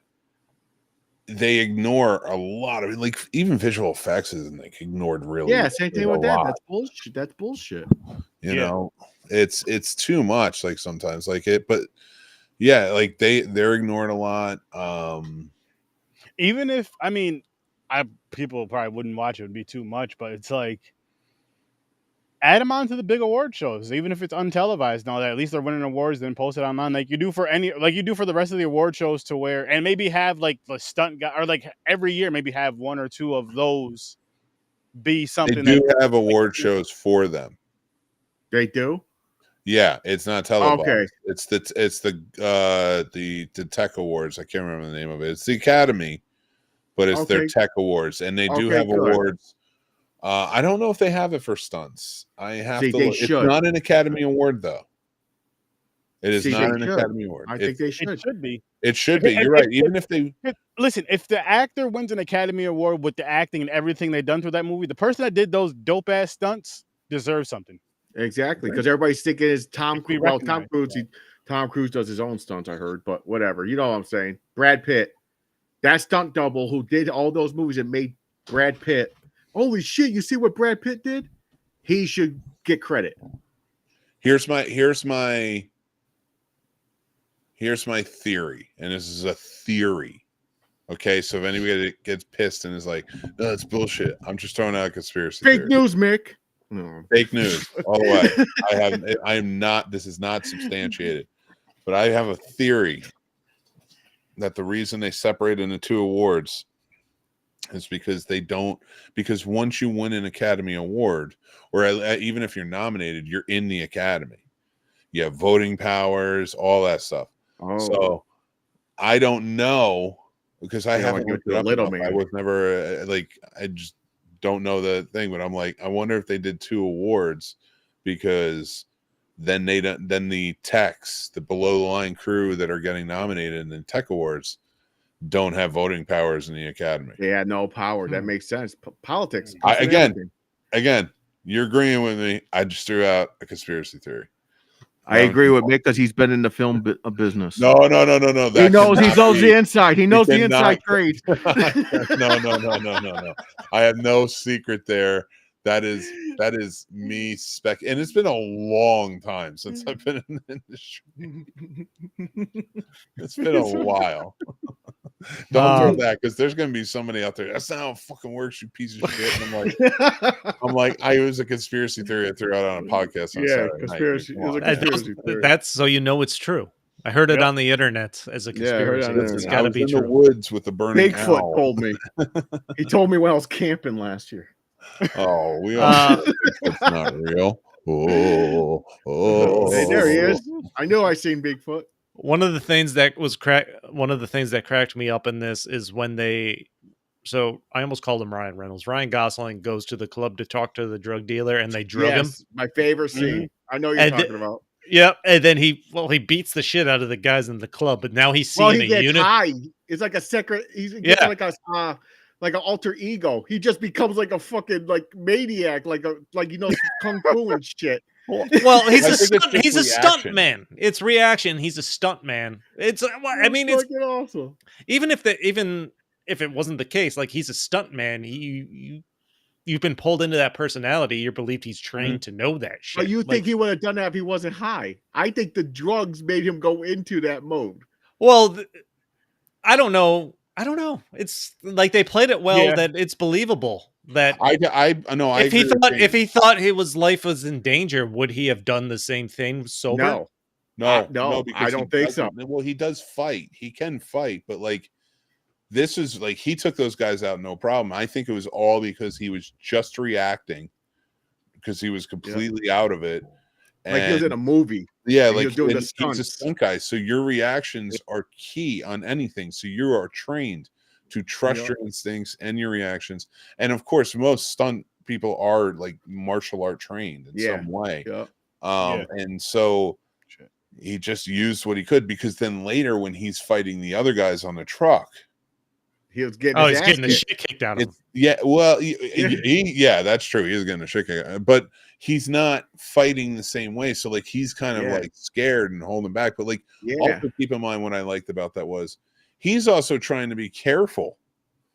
they ignore a lot of, like, even visual effects isn't like ignored really. Yeah, same thing with that. That's bullshit. That's bullshit. You know, it's too much, like sometimes, like it, but yeah, like they're ignored a lot. Even if, I mean, people probably wouldn't watch it, it'd be too much, but it's like add them on to the big award shows, even if it's untelevised and all that. At least they're winning awards, then post it online, like you do for the rest of the award shows, to where, and maybe have like the stunt guy, or like every year maybe have one or two of those be something. They do have award shows for them. They do. Yeah, it's not televised. Okay. It's the Tech Awards. I can't remember the name of it. It's the Academy, but it's their Tech Awards, and they do have awards. I don't know if they have it for stunts. I have to look. It's not an Academy Award, though. It is not an Academy Award. I think they should. It should be. It should be. You're right. Even if they listen, if the actor wins an Academy Award with the acting and everything they've done through that movie, the person that did those dope ass stunts deserves something. Exactly, because everybody's thinking is Tom Cruise. Well, Tom Cruise does his own stunts, I heard, but whatever. You know what I'm saying? Brad Pitt, that stunt double who did all those movies and made Brad Pitt. Holy shit! You see what Brad Pitt did? He should get credit. Here's my theory, and this is a theory. Okay, so if anybody gets pissed and is like, "No, it's bullshit," I'm just throwing out a conspiracy theory. Fake news, Mick. No. Fake news all the way. I am not. This is not substantiated, but I have a theory that the reason they separate into two awards is because because once you win an Academy Award, or even if you're nominated, you're in the Academy. You have voting powers, all that stuff. So I don't know, because I haven't looked it up enough. I was never I just don't know the thing, but I'm like, I wonder if they did two awards, because then the techs, the below the line crew that are getting nominated in the Tech Awards, don't have voting powers in the Academy. They had no power. That makes sense. Politics. Again, you're agreeing with me. I just threw out a conspiracy theory. I agree with Mick because he's been in the film business. No. He That knows. He cannot knows be. the inside. He knows the cannot- inside trade. No. I have no secret there. That is me spec, and it's been a long time since I've been in the industry. It's been a while. Don't throw that, because there's gonna be somebody out there. That's not how it fucking works, you piece of shit. And I'm like, I was a conspiracy theory I threw out on a podcast on Saturday conspiracy. night. It was a conspiracy theory. That's so you know it's true. I heard it on the internet as a Yeah, I heard it conspiracy. on the It's internet. got I to was be in the true. woods with the burning Bigfoot owl. told me. He told me when I was camping last year. Oh, we all know Bigfoot's not real. Hey, there he is. I knew I seen Bigfoot. One of the things that cracked me up in this is when so I almost called him Ryan Reynolds. Ryan Gosling goes to the club to talk to the drug dealer, and they drug him. My favorite scene. I know you're talking about. Yep, and then he beats the shit out of the guys in the club, but now he's seeing he a unit. high. It's like a secret. He gets like an alter ego. He just becomes like a fucking maniac, like kung fu and shit. Well, he's a stunt reaction. man. It's reaction. He's a stunt man. It's it's awesome. Even if it wasn't the case, like he's a stunt man, you've been pulled into that personality. You're believed he's trained to know that shit. But you think he would have done that if he wasn't high? I think the drugs made him go into that mode. Well, I don't know. It's like they played it well that it's believable. That if he thought his life was in danger, would he have done the same thing sober? No, I don't think so. Well, he does fight. He can fight, but this is he took those guys out no problem. I think it was all because he was just reacting, because he was completely out of it. Like he was in a movie. Yeah, he was doing the he's a stunt guy. So your reactions are key on anything. So you are trained to trust your instincts and your reactions. And of course, most stunt people are martial art trained in some way. And so he just used what he could, because then later when he's fighting the other guys on the truck, he was getting the shit kicked out of him. That's true. He was getting the shit kicked out of him, but he's not fighting the same way. So he's kind of scared and holding back. But also keep in mind, what I liked about that was he's also trying to be careful.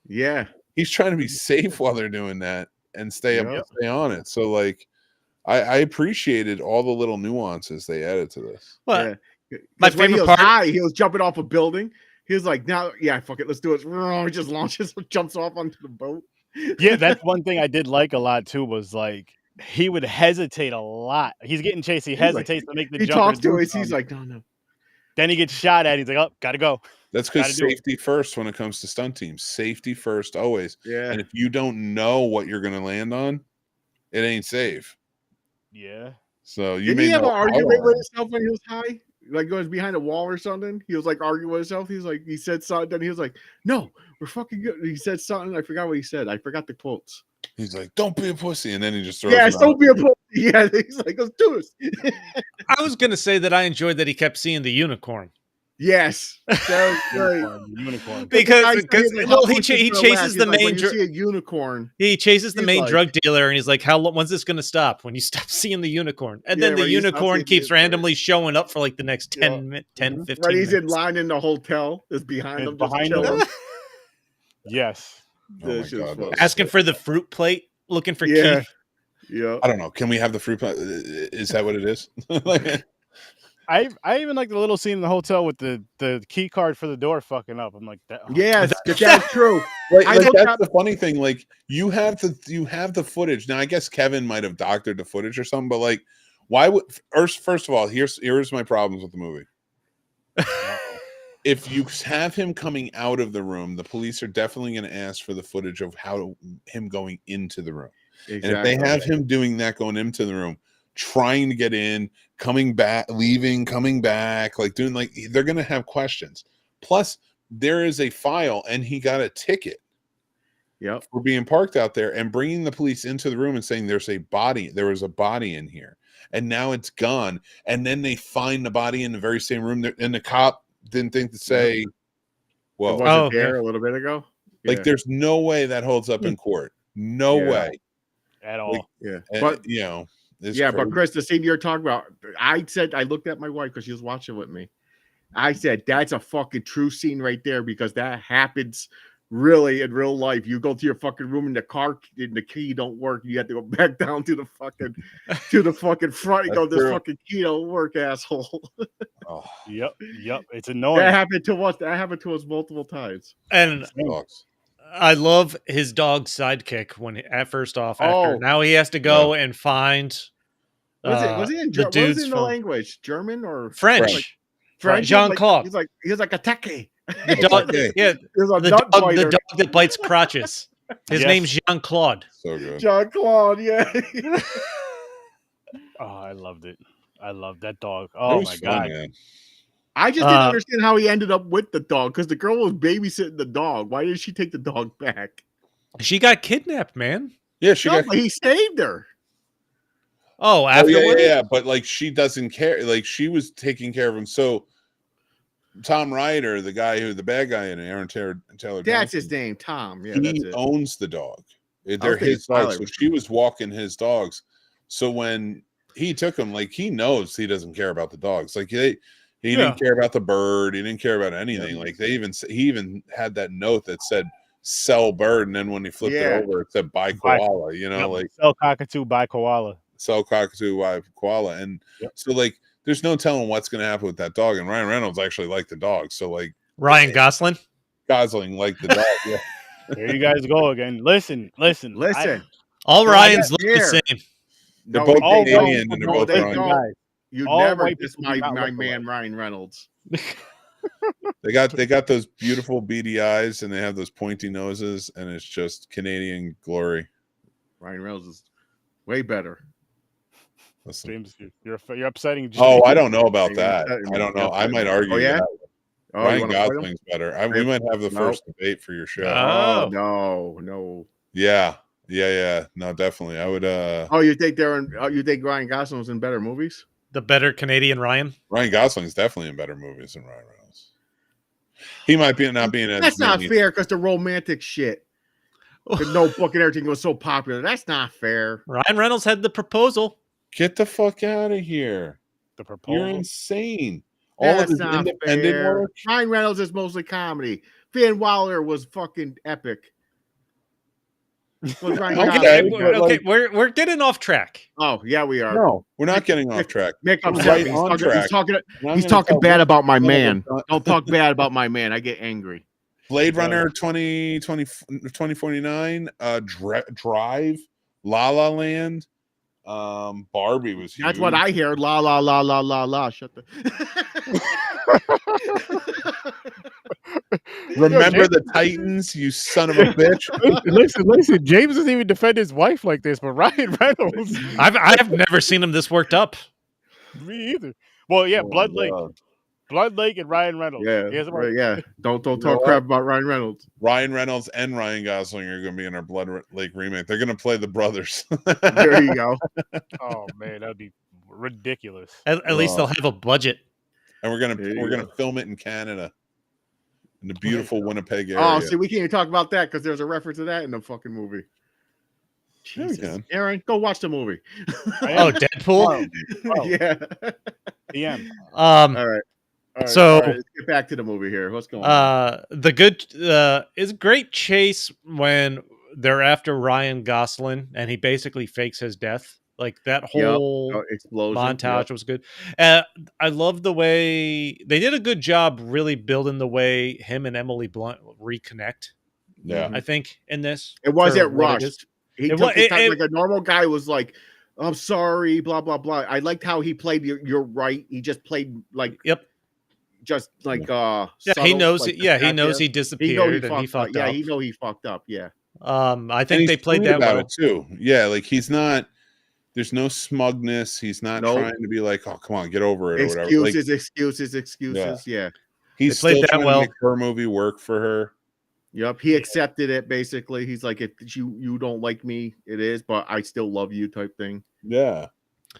Yeah. He's trying to be safe while they're doing that and stay on it. So I appreciated all the little nuances they added to this. Well, my favorite part, high, he was jumping off a building. He was like, "Now, fuck it, let's do it." He just launches, jumps off onto the boat. Yeah, that's one thing I did like a lot too. Was he would hesitate a lot. He's getting chased. He hesitates to make the jump. He talks to us. He's like, "No." Then he gets shot at. He's like, "Oh, gotta go." That's because safety first when it comes to stunt teams. Safety first always. Yeah. And if you don't know what you're going to land on, it ain't safe. Yeah. So you did he have an argument with himself when he was high? Goes behind a wall or something. He was arguing with himself. He said something. Then he was like, "No, we're fucking good." He said something. I forgot what he said. I forgot the quotes. He's like, "Don't be a pussy," and then he just throws. Don't be a pussy. Yeah, he's like, "Let's do this." I was gonna say that I enjoyed that he kept seeing the unicorn. Yes, that was unicorn. Because he chases the main. When you see a unicorn, he chases the main drug dealer, and he's like, when's this going to stop? When you stop seeing the unicorn, and then the unicorn keeps randomly showing up for the next 10, 15 minutes. Right, he's in line in the hotel. Is behind him. Behind him. Yes. Oh my God, asking for the fruit plate, looking for Keith. Yeah. I don't know. Can we have the fruit plate? Is that what it is? I even like the little scene in the hotel with the key card for the door fucking up. I'm like that. Oh. Yes, that's true. That's the funny thing. You have the footage. Now I guess Kevin might have doctored the footage or something, but why would first of all, here's my problems with the movie. If you have him coming out of the room, the police are definitely going to ask for the footage of him going into the room. Exactly. And if they have him doing that, going into the room, trying to get in, coming back, leaving, coming back, doing they're going to have questions. Plus, there is a file, and he got a ticket. Yep. For being parked out there and bringing the police into the room and saying there was a body in here, and now it's gone. And then they find the body in the very same room, and the cop didn't think to say, "Whoa, was it there a little bit ago?" There's no way that holds up in court. No way at all. Yeah, but It's Yeah, crazy. but Chris, the scene you're talking about, I looked at my wife because she was watching with me. I said, that's a fucking true scene right there because that happens really in real life. You go to your fucking room and the key don't work. You have to go back down to the fucking front and go, this fucking key don't work, asshole. Oh, Yep. It's annoying. That happened to us. That happened to us multiple times. And dogs. I love his dog sidekick when at first off after Oh. now he has to go and find Was it in the what was dudes it in the from language? German or French. French? Jean-Claude. He was like a techie. The dog, yeah, He was a the nut dog biter. that bites crotches. His Yes. name's Jean-Claude. So good. Jean-Claude, yeah. Oh, I loved it. I loved that dog. It Oh was my fun, god. man. I just didn't understand how he ended up with the dog because the girl was babysitting the dog. Why did she take the dog back? She got kidnapped, man. Yeah, she got. But he saved her. Oh, Oh, afterwards? yeah, but like she doesn't care. Like she was taking care of him. So Tom Ryder, the bad guy in Aaron Taylor, That's his name, Tom. Yeah, he that's it. owns the dog. They're thinking his dogs. Tyler. So she was walking his dogs. So when he took him, like he knows he doesn't care about the dogs. Like he didn't care about the bird. He didn't care about anything. Like he even had that note that said "sell bird," and then when he flipped it over, it said "buy koala." You know, like sell cockatoo, buy koala. Sell cockatoo, buy koala, and so like there's no telling what's going to happen with that dog. And Ryan Reynolds actually liked the dog, so like Ryan Gosling. Gosling liked the dog. Yeah. Here you guys go again. Listen. All No, Ryans look here. the same. They're No, both they Canadian don't. and they're No, both they Ryan. don't. You All never white diss people do my not look man alike. Ryan Reynolds. They got those beautiful beady eyes and they have those pointy noses, and it's just Canadian glory. Ryan Reynolds is way better. Listen. James, you're upsetting James. Oh, I don't know about that. upsetting me. I don't know. You're I might upsetting me. argue Oh, yeah? that. Oh, Ryan Gosling's better. We might have the Nope. first debate for your show. Oh. No. Yeah. No, definitely. I would. Oh, you think you think Ryan Gosling's in better movies? The better Canadian Ryan. Ryan Gosling's definitely in better movies than Ryan Reynolds. He might be not being as. That's not fair because the romantic shit. The notebook and everything was so popular. That's not fair. Ryan Reynolds had the proposal. Get the fuck out of here! The proposal. You're insane. All of That's his not independent fair. work. Ryan Reynolds is mostly comedy. Van Wilder was fucking epic. Was Ryan Okay, Gosling. but, like- we're getting off track. Oh, yeah, we are. No, we're not getting off track. Mick, I'm We're sorry. right on track. He's talking bad about my man. Don't talk bad about my man. I get angry. Blade Runner 2049, Drive, La La Land, Barbie was huge. That's what I hear. La la la la la la. Shut the. Remember the Titans, you son of a bitch. Listen. James doesn't even defend his wife like this, but Ryan Reynolds. I've never seen him this worked up. Me either. Well, yeah, Oh, Blood Lake. God. Blood Lake and Ryan Reynolds. Yeah, He has a- right, yeah. Don't know talk what? crap about Ryan Reynolds. Ryan Reynolds and Ryan Gosling are going to be in our Blood Lake remake. They're going to play the brothers. There you go. Oh man, that'd be ridiculous. At least they'll have a budget. And we're There gonna you go. film it in Canada, in the beautiful Winnipeg area. Oh, see, we can't even talk about that because there's a reference to that in the fucking movie. Yeah, we Jesus. can. Aaron, go watch the movie. Oh, Deadpool. Oh, Yeah. PM. All right. So- all right, let's get back to the movie here. What's going on? The good is a great chase when they're after Ryan Gosling and he basically fakes his death. Like that whole Explosion. montage Yep. was good. I love the way they did a good job really building the way him and Emily Blunt reconnect. Yeah. I think in this It wasn't for what it is. rushed. He It took wa- his it- time it- like a normal guy was like, I'm sorry, blah, blah, blah. I liked how he played you're right. He just played like Yep. just like Yeah, he subtle, knows. like, Yeah, he back knows there. he disappeared and he fucked Yeah, up. he know he fucked up. Yeah. I And think he's they played sweet that about well. it too. Yeah, like he's not. There's no smugness. He's not Nope. trying to be like, "Oh, come on, get over it" or whatever. Like, Excuses. Yeah. he's They played still that trying to well. make her movie work for her. Yep. He accepted it basically. He's like, if you don't like me, it is, but I still love you type thing. Yeah,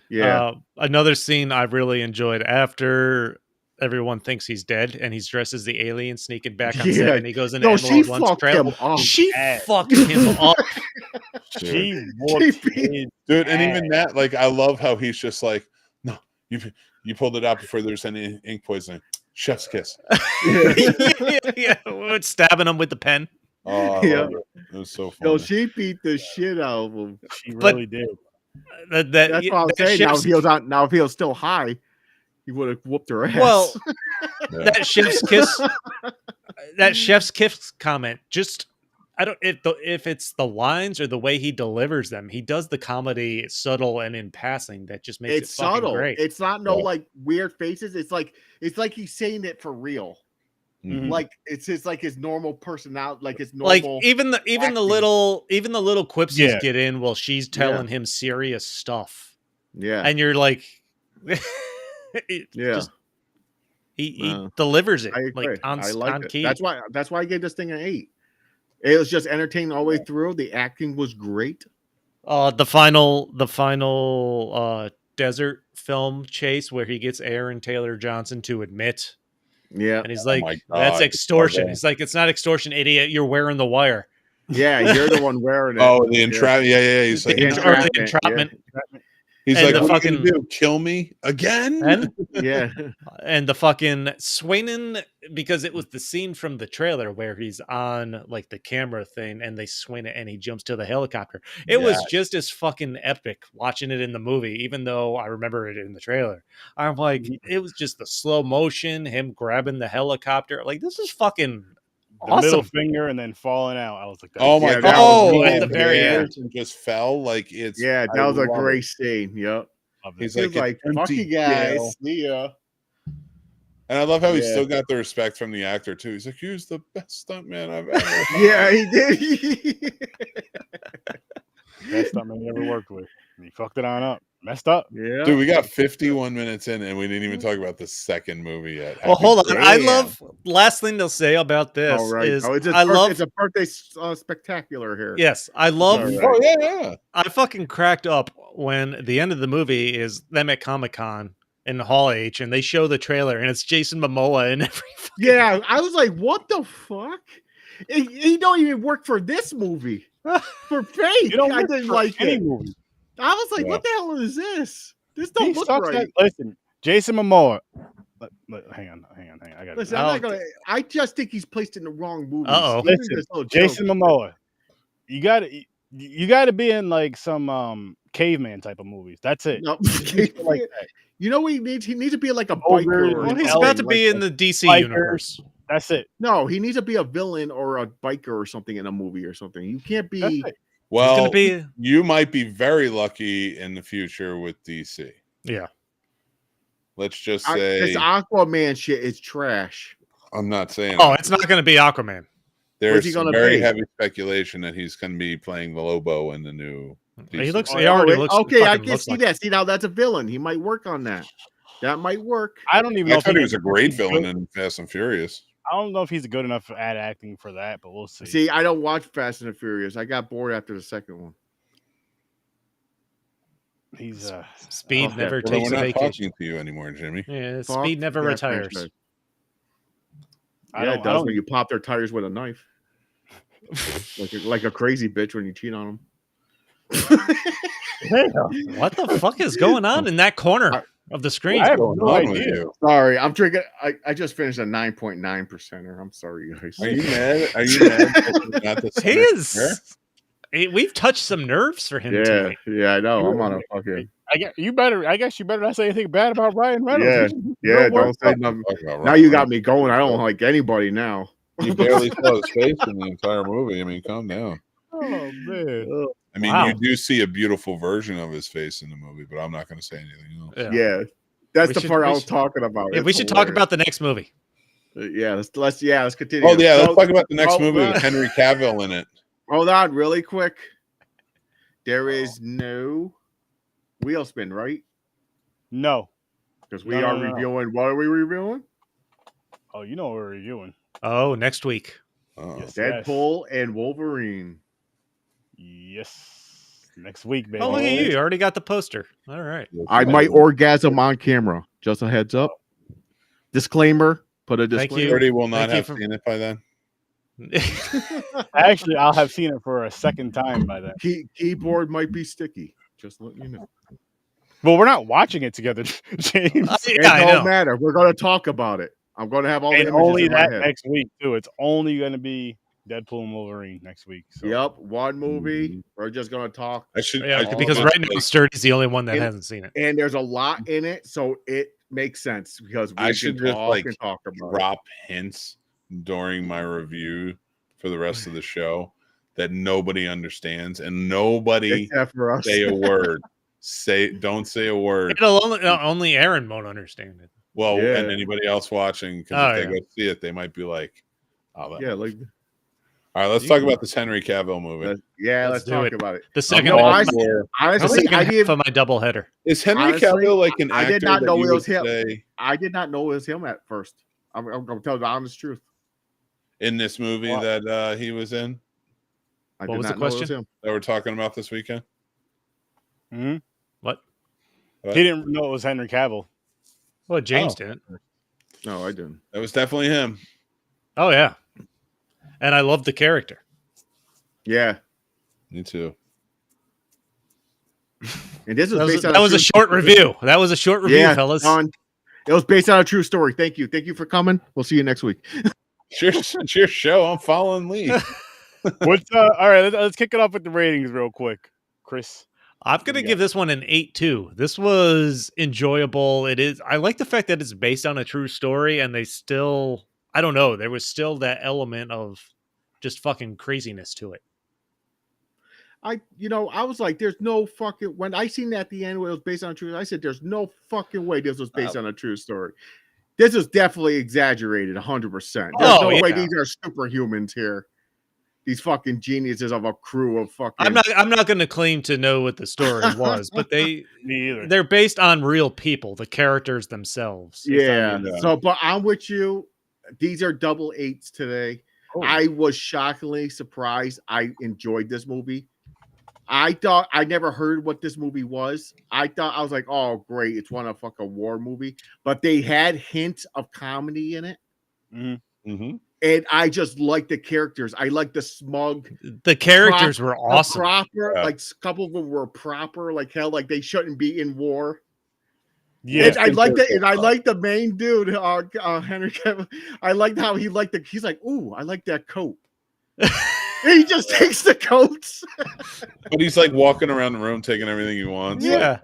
Yeah. Another scene I really enjoyed after everyone thinks he's dead, and he's dressed as the alien sneaking back on Yeah. set, and he goes into No, Emerald she One's fucked trailer. him up. She ass. fucked him up. She whooped his Dude, and even ass. that, like, I love how he's just like, no, you pulled it out before there's any ink poisoning. Chef's kiss. yeah, stabbing him with the pen. Oh, I Yeah. love it. It was so funny. No, she beat the shit out of him. She But- really did. That's what I'm saying. Now if he was on, now if he was still high, he would have whooped her ass. Well, Yeah. that chef's kiss, that chef's kiss comment. Just I don't if it's the lines or the way he delivers them. He does the comedy subtle and in passing that just makes it's it fucking subtle. great. It's not no Yeah. like weird faces. It's like he's saying it for real. Mhm. Like it's his like his normal personality, like his Like normal. even the acting. little quips Yeah. he's get in while she's telling him serious stuff, Yeah, and you're like, yeah. just, he No. delivers it I agree. like on I liked it. key. That's why I gave this thing an 8. It was just entertaining all the way through. The acting was great. The final desert film chase where he gets Aaron Taylor Johnson to admit, Yeah, and he's like, my "That's God. extortion." Okay. He's like, "It's not extortion, idiot. You're wearing the wire." yeah. You're the one wearing it. Oh, the entrapment. Yeah. He's like, The entrapment, entrapment. he's and like, the what fucking- are you gonna do? Kill me again? And Yeah, and the fucking swinging, because it was the scene from the trailer where he's on like the camera thing and they swing it and he jumps to the helicopter. It was Yes. just as fucking epic watching it in the movie, even though I remember it in the trailer. I'm like, it was just the slow motion, him grabbing the helicopter. Like, this is fucking The middle awesome. finger and then falling out. I was like, Oh my Yeah, God! that was He at the hit very the end. ears and just fell like it's. yeah. That I was a love great it. scene. Yep. He's He was like, "It's "Fuck you empty, guys, Dale." see ya." And I love how he Yeah. still got the respect from the actor too. He's like, "He's the best stuntman I've ever." Yeah, he did. best stuntman he ever worked with. And he fucked it on up. Messed up. Yeah. Dude, we got 51 minutes in, and we didn't even talk about the second movie yet. Well, hold on. I Damn. love, last thing to say about this All right. is Oh, it's I love, it's a birthday spectacular here. yes, I love, All right. Oh yeah. I fucking cracked up when the end of the movie is them at Comic-Con in Hall H and they show the trailer and it's Jason Momoa and every Yeah, I was like, "What the fuck?" He don't even work for this movie. For fake, You don't I work didn't for like any it. movie. I was like, Yeah. "What the hell is this? This don't He look sucks right." at- listen, Jason Momoa. Hang on. I got Listen, I'm not gonna. I just think he's placed in the wrong movies. Uh-oh. Even Listen, this little Jason joke. Momoa. You gotta be in like some caveman type of movies. That's it. No, Like that. you know what he needs? He needs to be like a Ogre, biker. Or Well, he's Ellie, about to something, be like in the DC Bikers. universe. That's it. No, he needs to be a villain or a biker or something in a movie or something. You can't That's be. it. He's Well, gonna be, you might be very lucky in the future with DC. yeah. Let's just This say, Aquaman shit is trash. I'm not saying. Oh, it's not gonna be Aquaman. There's he some gonna very be? heavy speculation that he's going to be playing the Lobo in the new. He DC. looks. Oh, He already wait, looks. okay. I fucking can looks see like- that. See now, that's a villain. He might work on that. That might work. I don't even know I if thought he was a he's great villain good- in Fast and Furious. I don't know if he's good enough at acting for that, but we'll see. See, I don't watch Fast and the Furious. I got bored after the second one. He's Speed Okay. never Well, takes we're a not vacation. talking to you anymore, Jimmy. Yeah, Fuck Speed never that retires. franchise. I Yeah, it don't- I does don't- when you pop their tires with a knife, like a crazy bitch when you cheat on them. What the fuck is going on in that corner of the screen? I have What's no going on with idea. you? Sorry, I'm drinking. I just finished a 9.9%er. I'm sorry, guys. Are you mad? Are you mad? that you're not the He center is. We've touched some nerves for him Yeah, tonight. yeah, I know. I'm on a fucking. I guess you better not say anything bad about Ryan Yeah, Reynolds. yeah. Don't work Don't say up. nothing. Talk about Now Ryan you got Reynolds. me going. I don't like anybody now. You barely saw his face in the entire movie. I mean, calm down. Oh man. I mean, Wow. you do see a beautiful version of his face in the movie, but I'm not going to say anything else. Yeah, that's We the should- part we I was should- talking about. Yeah, It's we should talk hilarious. about the next movie. Yeah, let's continue. Oh yeah, So- let's talk about the next oh, movie uh, with Henry Cavill in it. Hold on, really quick. There is no wheel spin, right? No. Because we No, are no, no. reviewing. What are we reviewing? Oh, you know what we're reviewing. Oh, next week. Oh. Yes. Deadpool and Wolverine. Yes. Next week, baby. Oh, look at you. You already got the poster. All right. I might orgasm on camera. Just a heads up. Disclaimer. Put a Thank disclaimer. you. Birdie will not Thank you have for- seen it by then. Actually, I'll have seen it for a second time by then. Keyboard might be sticky. Just letting you know. Well, we're not watching it together, James. It yeah, I don't know. matter. We're going to talk about it. I'm going to have all the And images only in my that head. next week too. It's only going to be Deadpool and Wolverine next week. So. Yep, one movie. Mhm. We're just going to talk. I should. Yeah, I because should, right now like, Sturdy's the only one that And- hasn't seen it. And there's a lot in it, so it makes sense because we I can should just talk like and talk about drop hints during my review for the rest of the show that nobody understands and it. nobody Except for us. say a word. Don't say a word. Only Aaron won't understand it. Well, Yeah. and anybody else watching, because Oh, if they yeah. go see it, they might be like, "Oh, that." Yeah, like All right, let's talk about this Henry Cavill movie. let's Let's do talk it. about it. The second No, half, I- For- Honestly, I half did of my double header. is Henry honestly, Cavill like an I actor did not that know you it was would him. say I did not know it was him at first. I'm gonna tell the honest truth. in this movie What? that he was in I What did was not the know it was question? him. that we're talking about this weekend? Mhm. What? What? He didn't know it was Henry Cavill. Well, James Oh. didn't. No, I didn't. That was definitely him. Oh yeah, and I love the character. Yeah, Me too. and this was That was, based on that was a true short story. review. That was a short review, Yeah, fellas. Don, it was based on a true story. Thank you for coming. We'll see you next week. It's your show. I'm following Lee. What's all right? Let's kick it off with the ratings real quick, Chris. I'm gonna Yeah. give this one an 8-2. This was enjoyable. It is. I like the fact that it's based on a true story, and they still. I don't know. There was still that element of just fucking craziness to it. I was like, there's no fucking, when I seen that at the end where it was based on a true, I said, there's no fucking way this was based on a true story. This is definitely exaggerated 100%. There's Oh, no way yeah. these are superhumans here. These fucking geniuses of a crew of fucking. I'm not going to claim to know what the story was, but Me either. they're based on real people, the characters themselves. Yeah. Yeah. So, but I'm with you. These are double eights today. Oh. I was shockingly surprised. I enjoyed this movie. I thought I never heard what this movie was. I was like, oh great, it's one of fucking war movie. But they had hints of comedy in it. Mm-hmm. And I just like the characters. I like the smug, The characters were awesome. proper. Yeah. Like a couple of them were proper, like hell, like they shouldn't be in war. Yeah, And I like that, and I like the main dude, Henry Cavill. I liked how he liked the. He's like, ooh, I like that coat. He just takes the coats. But he's like walking around the room taking everything he wants. Yeah,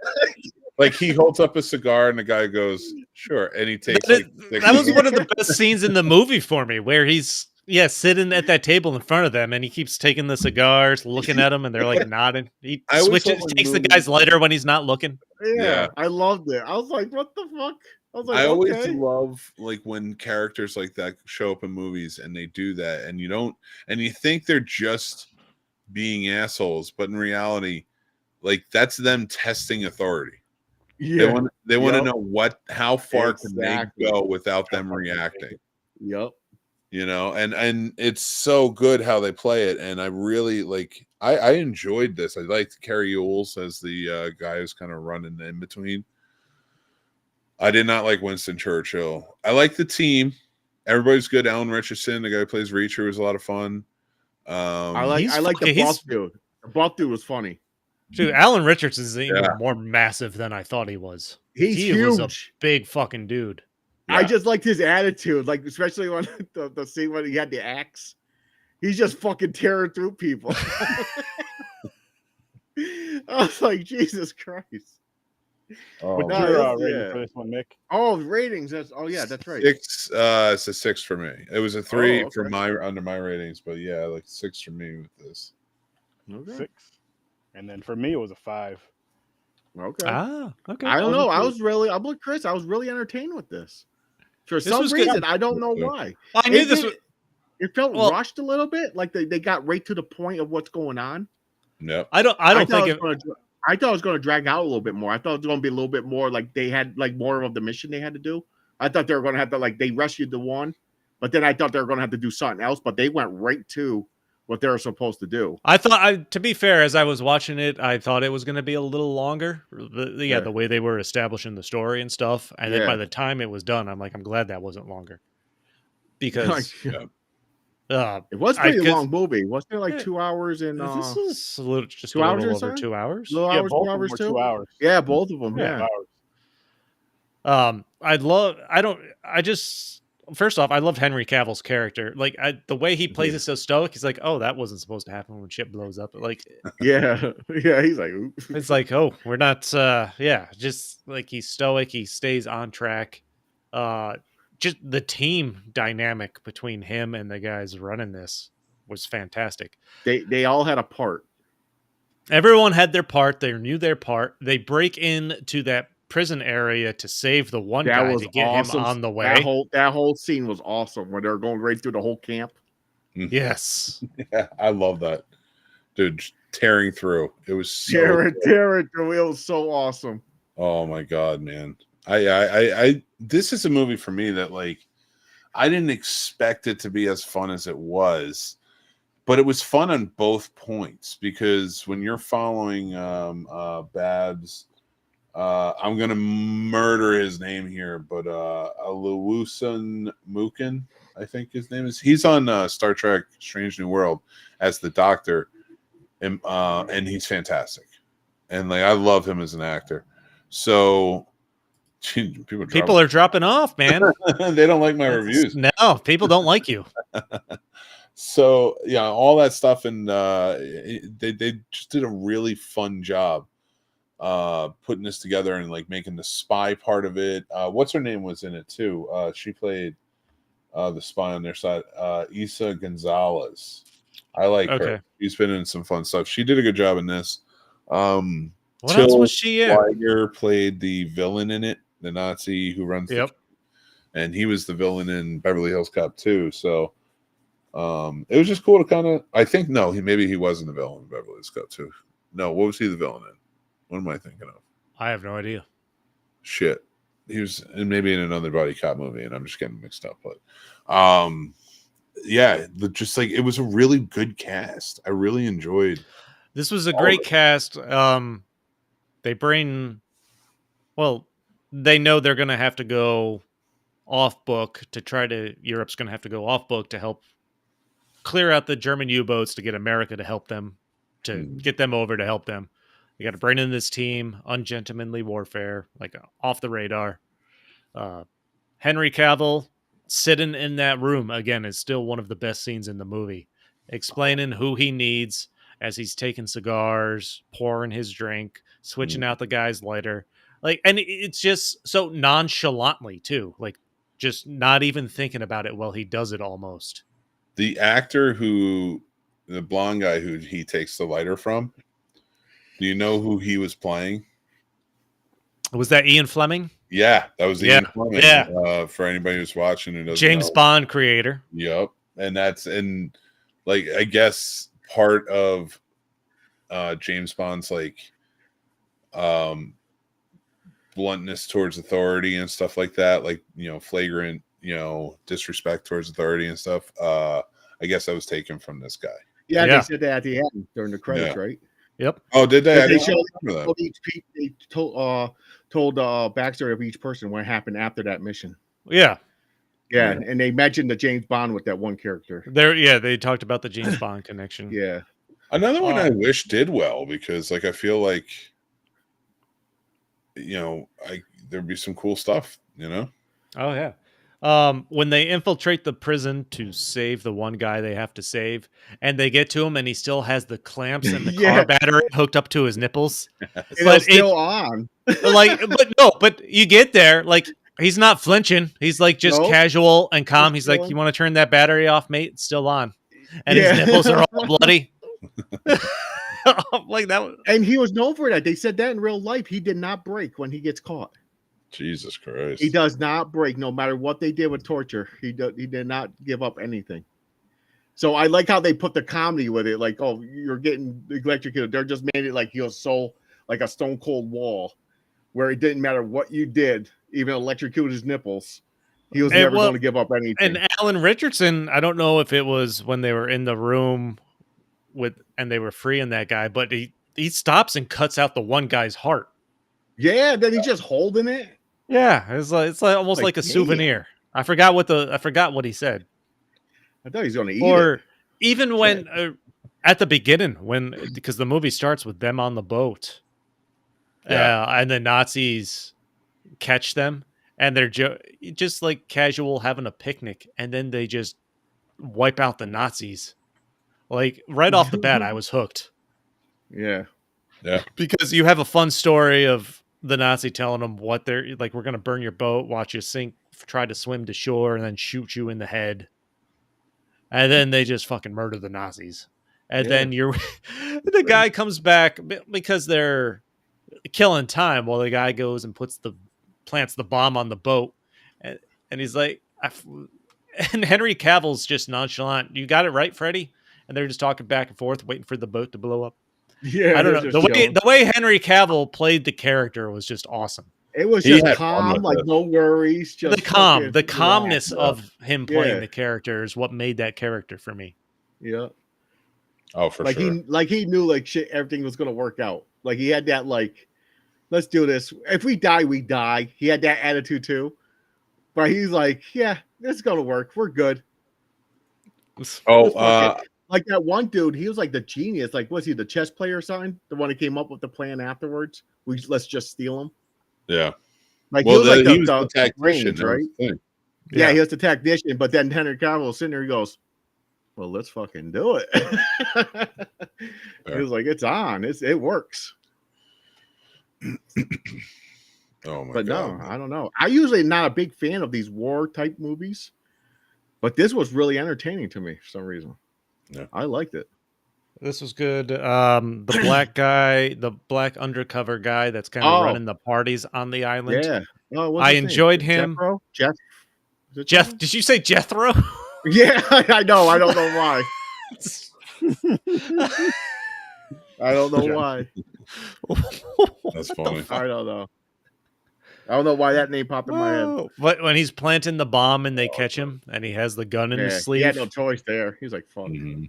Like he holds up a cigar and the guy goes, "Sure," and he takes. that was one of the best scenes in the movie for me, where he's sitting at that table in front of them, and he keeps taking the cigars, looking at them, and they're like nodding. He I always switches, thought when takes the movies- guy's lighter when he's not looking. Yeah, I loved it. I was like, what the fuck? I was like, I always okay. love like when characters like that show up in movies and they do that, and you think they're just being assholes, but in reality, like that's them testing authority. Yeah. They want to Yep. know how far Exactly. can they go without them reacting. Yep. And it's so good how they play it, and I really like. I enjoyed this. I liked Carrie Ewells as the guy who's kind of running in between. I did not like Winston Churchill. I like the team. Everybody's good. Alan Richardson, the guy who plays Reacher, was a lot of fun. I like the he's- buff dude. The buff dude was funny. Dude, Alan Richards is even Yeah. more massive than I thought he was. He's He huge. was a big fucking dude. I Yeah. just liked his attitude, like especially when the scene when he had the axe. He's just fucking tearing through people. I was like, Jesus Christ. What's No, your it's- rating yeah. for this one, Mick? Oh, ratings. That's that's right. 6. It's a 6 for me. It was a 3 Oh, for okay. under my ratings, but yeah, like 6 for me with this. Okay. 6. And then for me, it was a 5. Okay. Okay. I don't know. I'm with Chris. I was really entertained with this. For some was good. reason, I don't know why. I knew this was. It felt Well- rushed a little bit. Like they got right to the point of what's going on. No. I don't think it. I thought it was going to drag out a little bit more. I thought it was going to be a little bit more like they had like more of the mission they had to do. I thought they were going to have to like they rescued the one, but then I thought they were going to have to do something else. But they went right to what they're supposed to do. I thought, to be fair, as I was watching it, I thought it was going to be a little longer. The way they were establishing the story and stuff. And then by the time it was done, I'm like, I'm glad that wasn't longer. Because it was pretty long movie. Wasn't it like 2 hours and this is just 2 a hours little or over so? 2 hours. Little hours, both 2 of them hours were too. 2 hours. Yeah, both of them. Yeah. First off, I loved Henry Cavill's character. Like the way he plays it so stoic. He's like, oh, that wasn't supposed to happen when shit blows up. Like, yeah. He's like, oops. It's like, oh, we're not. Just like he's stoic. He stays on track. Just the team dynamic between him and the guys running this was fantastic. They all had a part. Everyone had their part. They knew their part. They break into that prison area to save the one guy to get him on the way. That whole scene was awesome when they're going right through the whole camp. Yes. Yeah, I love that. Dude, tearing through. It was so tearing through. It was so awesome. Oh my God, man. I this is a movie for me that, like, I didn't expect it to be as fun as it was, but it was fun on both points, because when you're following Babs, I'm gonna murder his name here, but Aluusan Mukin, I think his name is. He's on Star Trek Strange New World as the Doctor, and he's fantastic, and like I love him as an actor. So people are dropping off, man. They don't like my reviews. No, people don't like you. So yeah, all that stuff, and they just did a really fun job putting this together and like making the spy part of it. What's her name was in it too? She played the spy on their side, Isa Gonzalez. I like her. She's been in some fun stuff. She did a good job in this. What else was she in? Schweiger played the villain in it, the Nazi who runs and he was the villain in Beverly Hills Cop 2. So it was just cool to kind of, I think, maybe he wasn't the villain in Beverly Hills Cop 2. No, what was he the villain in? What am I thinking of? I have no idea. Shit. He was maybe in another body cop movie, and I'm just getting mixed up. But just like it was a really good cast. I really enjoyed. This was a great cast. They know they're going to have to go off book Europe's going to have to go off book to help clear out the German U-boats to get America to help them, to get them over to help them. You got to bring in this team, Ungentlemanly Warfare, like off the radar. Henry Cavill sitting in that room, again, is still one of the best scenes in the movie. Explaining who he needs as he's taking cigars, pouring his drink, switching out the guy's lighter. Like, and it's just so nonchalantly, too. Like, just not even thinking about it while he does it almost. The actor the blonde guy who he takes the lighter from, do you know who he was playing? Was that Ian Fleming? Yeah, that was Ian Fleming. Yeah. For anybody who's watching and doesn't James know. Bond creator. Yep. And like, I guess part of James Bond's like bluntness towards authority and stuff like that, like, flagrant, disrespect towards authority and stuff. I guess that was taken from this guy. Yeah, they said that at the end during the credits, right? Yep. Oh, did they? They told backstory of each person what happened after that mission. Yeah. Yeah, and they mentioned the James Bond with that one character. They talked about the James Bond connection. Yeah. Another one I wish did well, because like I feel like there'd be some cool stuff, Oh yeah. When they infiltrate the prison to save the one guy they have to save, and they get to him and he still has the clamps and the car battery hooked up to his nipples. It's still on. But you get there, like, he's not flinching. He's like just casual and calm. He's like, "You want to turn that battery off, mate? It's still on." And his nipples are all bloody. Like that. And he was known for that. They said that in real life. He did not break when he gets caught. Jesus Christ. He does not break, no matter what they did with torture. He did not give up anything. So I like how they put the comedy with it. Like, oh, you're getting electrocuted. They're just made it like he was so like a stone cold wall, where it didn't matter what you did, even electrocute his nipples. He was never going to give up anything. And Alan Richardson, I don't know if it was when they were in the room and they were freeing that guy, but he stops and cuts out the one guy's heart. Yeah, then he's just holding it. Yeah, it's like almost like a damn. souvenir. I forgot what he said. I thought he was going to eat Or it. even when at the beginning, because the movie starts with them on the boat, and the Nazis catch them, and they're just like casual having a picnic, and then they just wipe out the Nazis. Like right off the bat, I was hooked. Yeah. Yeah. Because you have a fun story of the Nazi telling them what they're like, we're going to burn your boat, watch you sink, try to swim to shore, and then shoot you in the head. And then they just fucking murder the Nazis. And then the guy comes back because they're killing time while the guy goes and plants the bomb on the boat. And he's like, and Henry Cavill's just nonchalant. You got it right, Freddie? And they're just talking back and forth, waiting for the boat to blow up. Yeah, I don't know. The way Henry Cavill played the character was just awesome. It was just calm, like no worries. Just the calmness of him playing the character is what made that character for me. Yeah. Oh, for sure. He knew like shit, everything was gonna work out. Like he had that like, let's do this. If we die, we die. He had that attitude too. But he's like, yeah, this is gonna work. We're good. Like that one dude, he was like the genius. Like, was he the chess player or something? The one that came up with the plan afterwards. Let's just steal him. Yeah. Like he was like the tactician, right? Yeah, he was the tactician. But then Henry Cavill was sitting there. He goes, "Well, let's fucking do it." He was like, "It's on. It works." Oh my God! No, I don't know. I usually not a big fan of these war type movies, but this was really entertaining to me for some reason. Yeah, I liked it. This was good. The black guy, the black undercover guy that's kind of running the parties on the island. Yeah. I enjoyed him. Jeff? Did you say Jethro? Yeah, I know. I don't know why. I don't know why. That's funny. I don't know. I don't know why that name popped in my head. But when he's planting the bomb and they catch him and he has the gun in his sleeve. He had no choice there. He's like, fuck. Mm-hmm.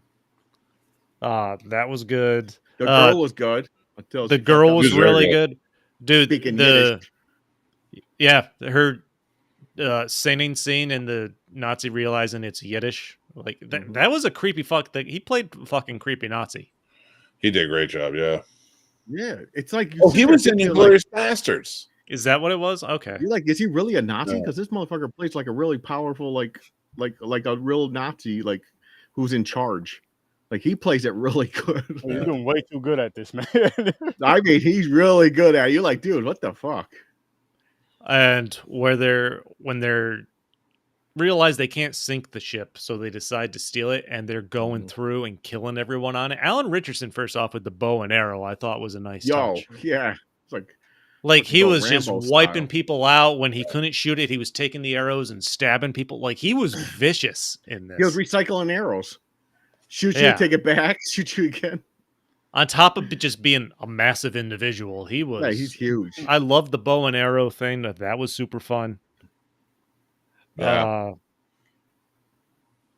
That was good. The girl was good. The girl was really good. Dude, Yiddish. her singing scene and the Nazi realizing it's Yiddish. Like that was a creepy fuck thing. He played fucking creepy Nazi. He did a great job, yeah. Yeah. It's like he was in Inglourious Bastards. Is that what it was? Okay. You're like, is he really a Nazi? Because this motherfucker plays like a really powerful, like a real Nazi, like who's in charge. Like he plays it really good. You're doing way too good at this, man. I mean, he's really good at it. You're like, dude, what the fuck? And when they're realize they can't sink the ship, so they decide to steal it, and they're going through and killing everyone on it. Alan Richardson, first off, with the bow and arrow, I thought was a nice touch. Yeah. It's like he was Rambo just wiping people out when he couldn't shoot it. He was taking the arrows and stabbing people. Like he was vicious in this. He was recycling arrows. Shoot you, take it back, shoot you again. On top of just being a massive individual, he was. Yeah, he's huge. I loved the bow and arrow thing. That was super fun. Yeah.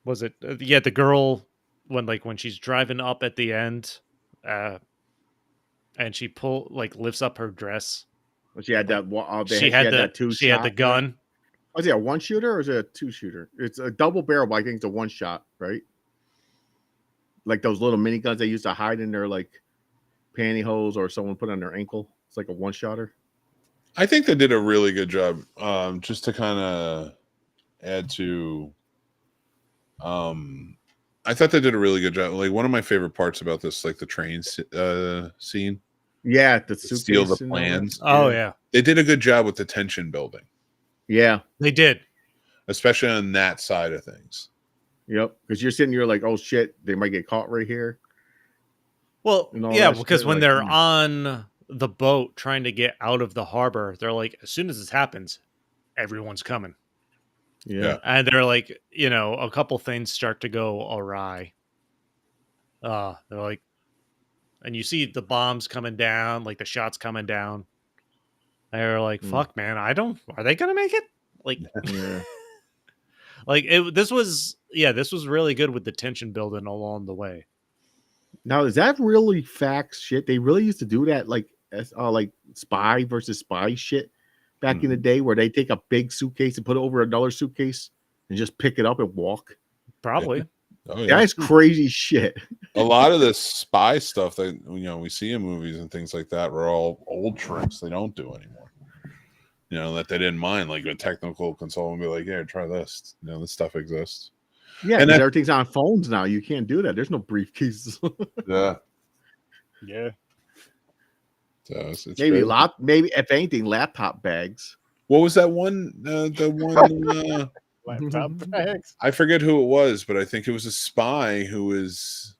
Was it? The girl when she's driving up at the end, and she lifts up her dress. She had that. She had the gun. Was it a one shooter or is it a two shooter? It's a double barrel, but I think it's a one shot, right? Like those little miniguns they used to hide in their like pantyhose or someone put on their ankle. It's like a one shotter. I think they did a really good job. Just to kind of add to, I thought they did a really good job. Like one of my favorite parts about this, like the train scene. Yeah, the steal the plans. Oh yeah, they did a good job with the tension building. Yeah, they did, especially on that side of things. Yep, because you're like, oh shit, they might get caught right here. Well, yeah, because when they're on the boat trying to get out of the harbor, they're like, as soon as this happens, everyone's coming. Yeah, and they're like, a couple things start to go awry. They're like, and you see the bombs coming down, like the shots coming down. They're like, fuck, man, are they gonna make it? Like, yeah. Like this was really good with the tension building along the way. Now, is that really facts shit? They really used to do that, like spy versus spy shit back in the day, where they take a big suitcase and put it over another suitcase and just pick it up and walk. Probably. Oh yeah, That's crazy shit. a lot of the spy stuff that we see in movies and things like that were all old tricks they don't do anymore. That they didn't mind, like a technical consultant would be like, "Yeah, try this." This stuff exists. Yeah, And because everything's on phones now. You can't do that. There's no briefcases. Yeah. So it's maybe crazy. maybe if anything, laptop bags. What was that one? The one Laptop bags. I forget who it was, but I think it was a spy who was.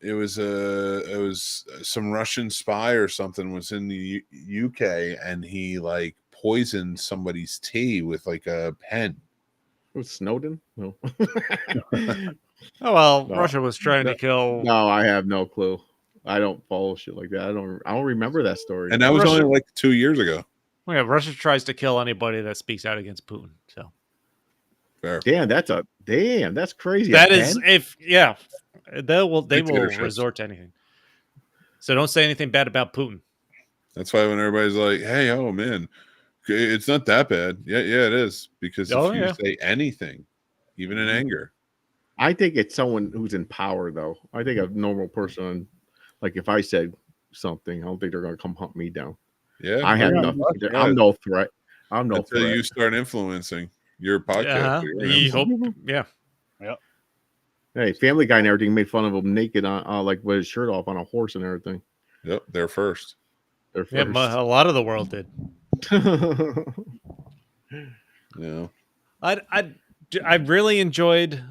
It was some Russian spy or something was in the UK, and he like poisoned somebody's tea with like a pen. It was Snowden? No. Oh well, No. Russia was trying to kill. No, I have no clue. I don't follow shit like that. I don't remember that story. And that was only like 2 years ago. Well, yeah, Russia tries to kill anybody that speaks out against Putin. So Fair. Damn, that's crazy. that is they will resort to anything. So don't say anything bad about Putin. That's why when everybody's like, "Hey, oh man, it's not that bad." Yeah, it is, because if you say anything, even in anger, I think it's someone who's in power, though. I think a normal person, like if I said something, I don't think they're going to come hunt me down. Yeah, I have nothing. I'm no threat. I'm no until threat. you start influencing your podcast. You hope, yeah. Yep. Hey, Family Guy and everything made fun of him naked on like with his shirt off on a horse and everything. Yep, they're first. They're first. Yeah, a lot of the world did. Yeah. I really enjoyed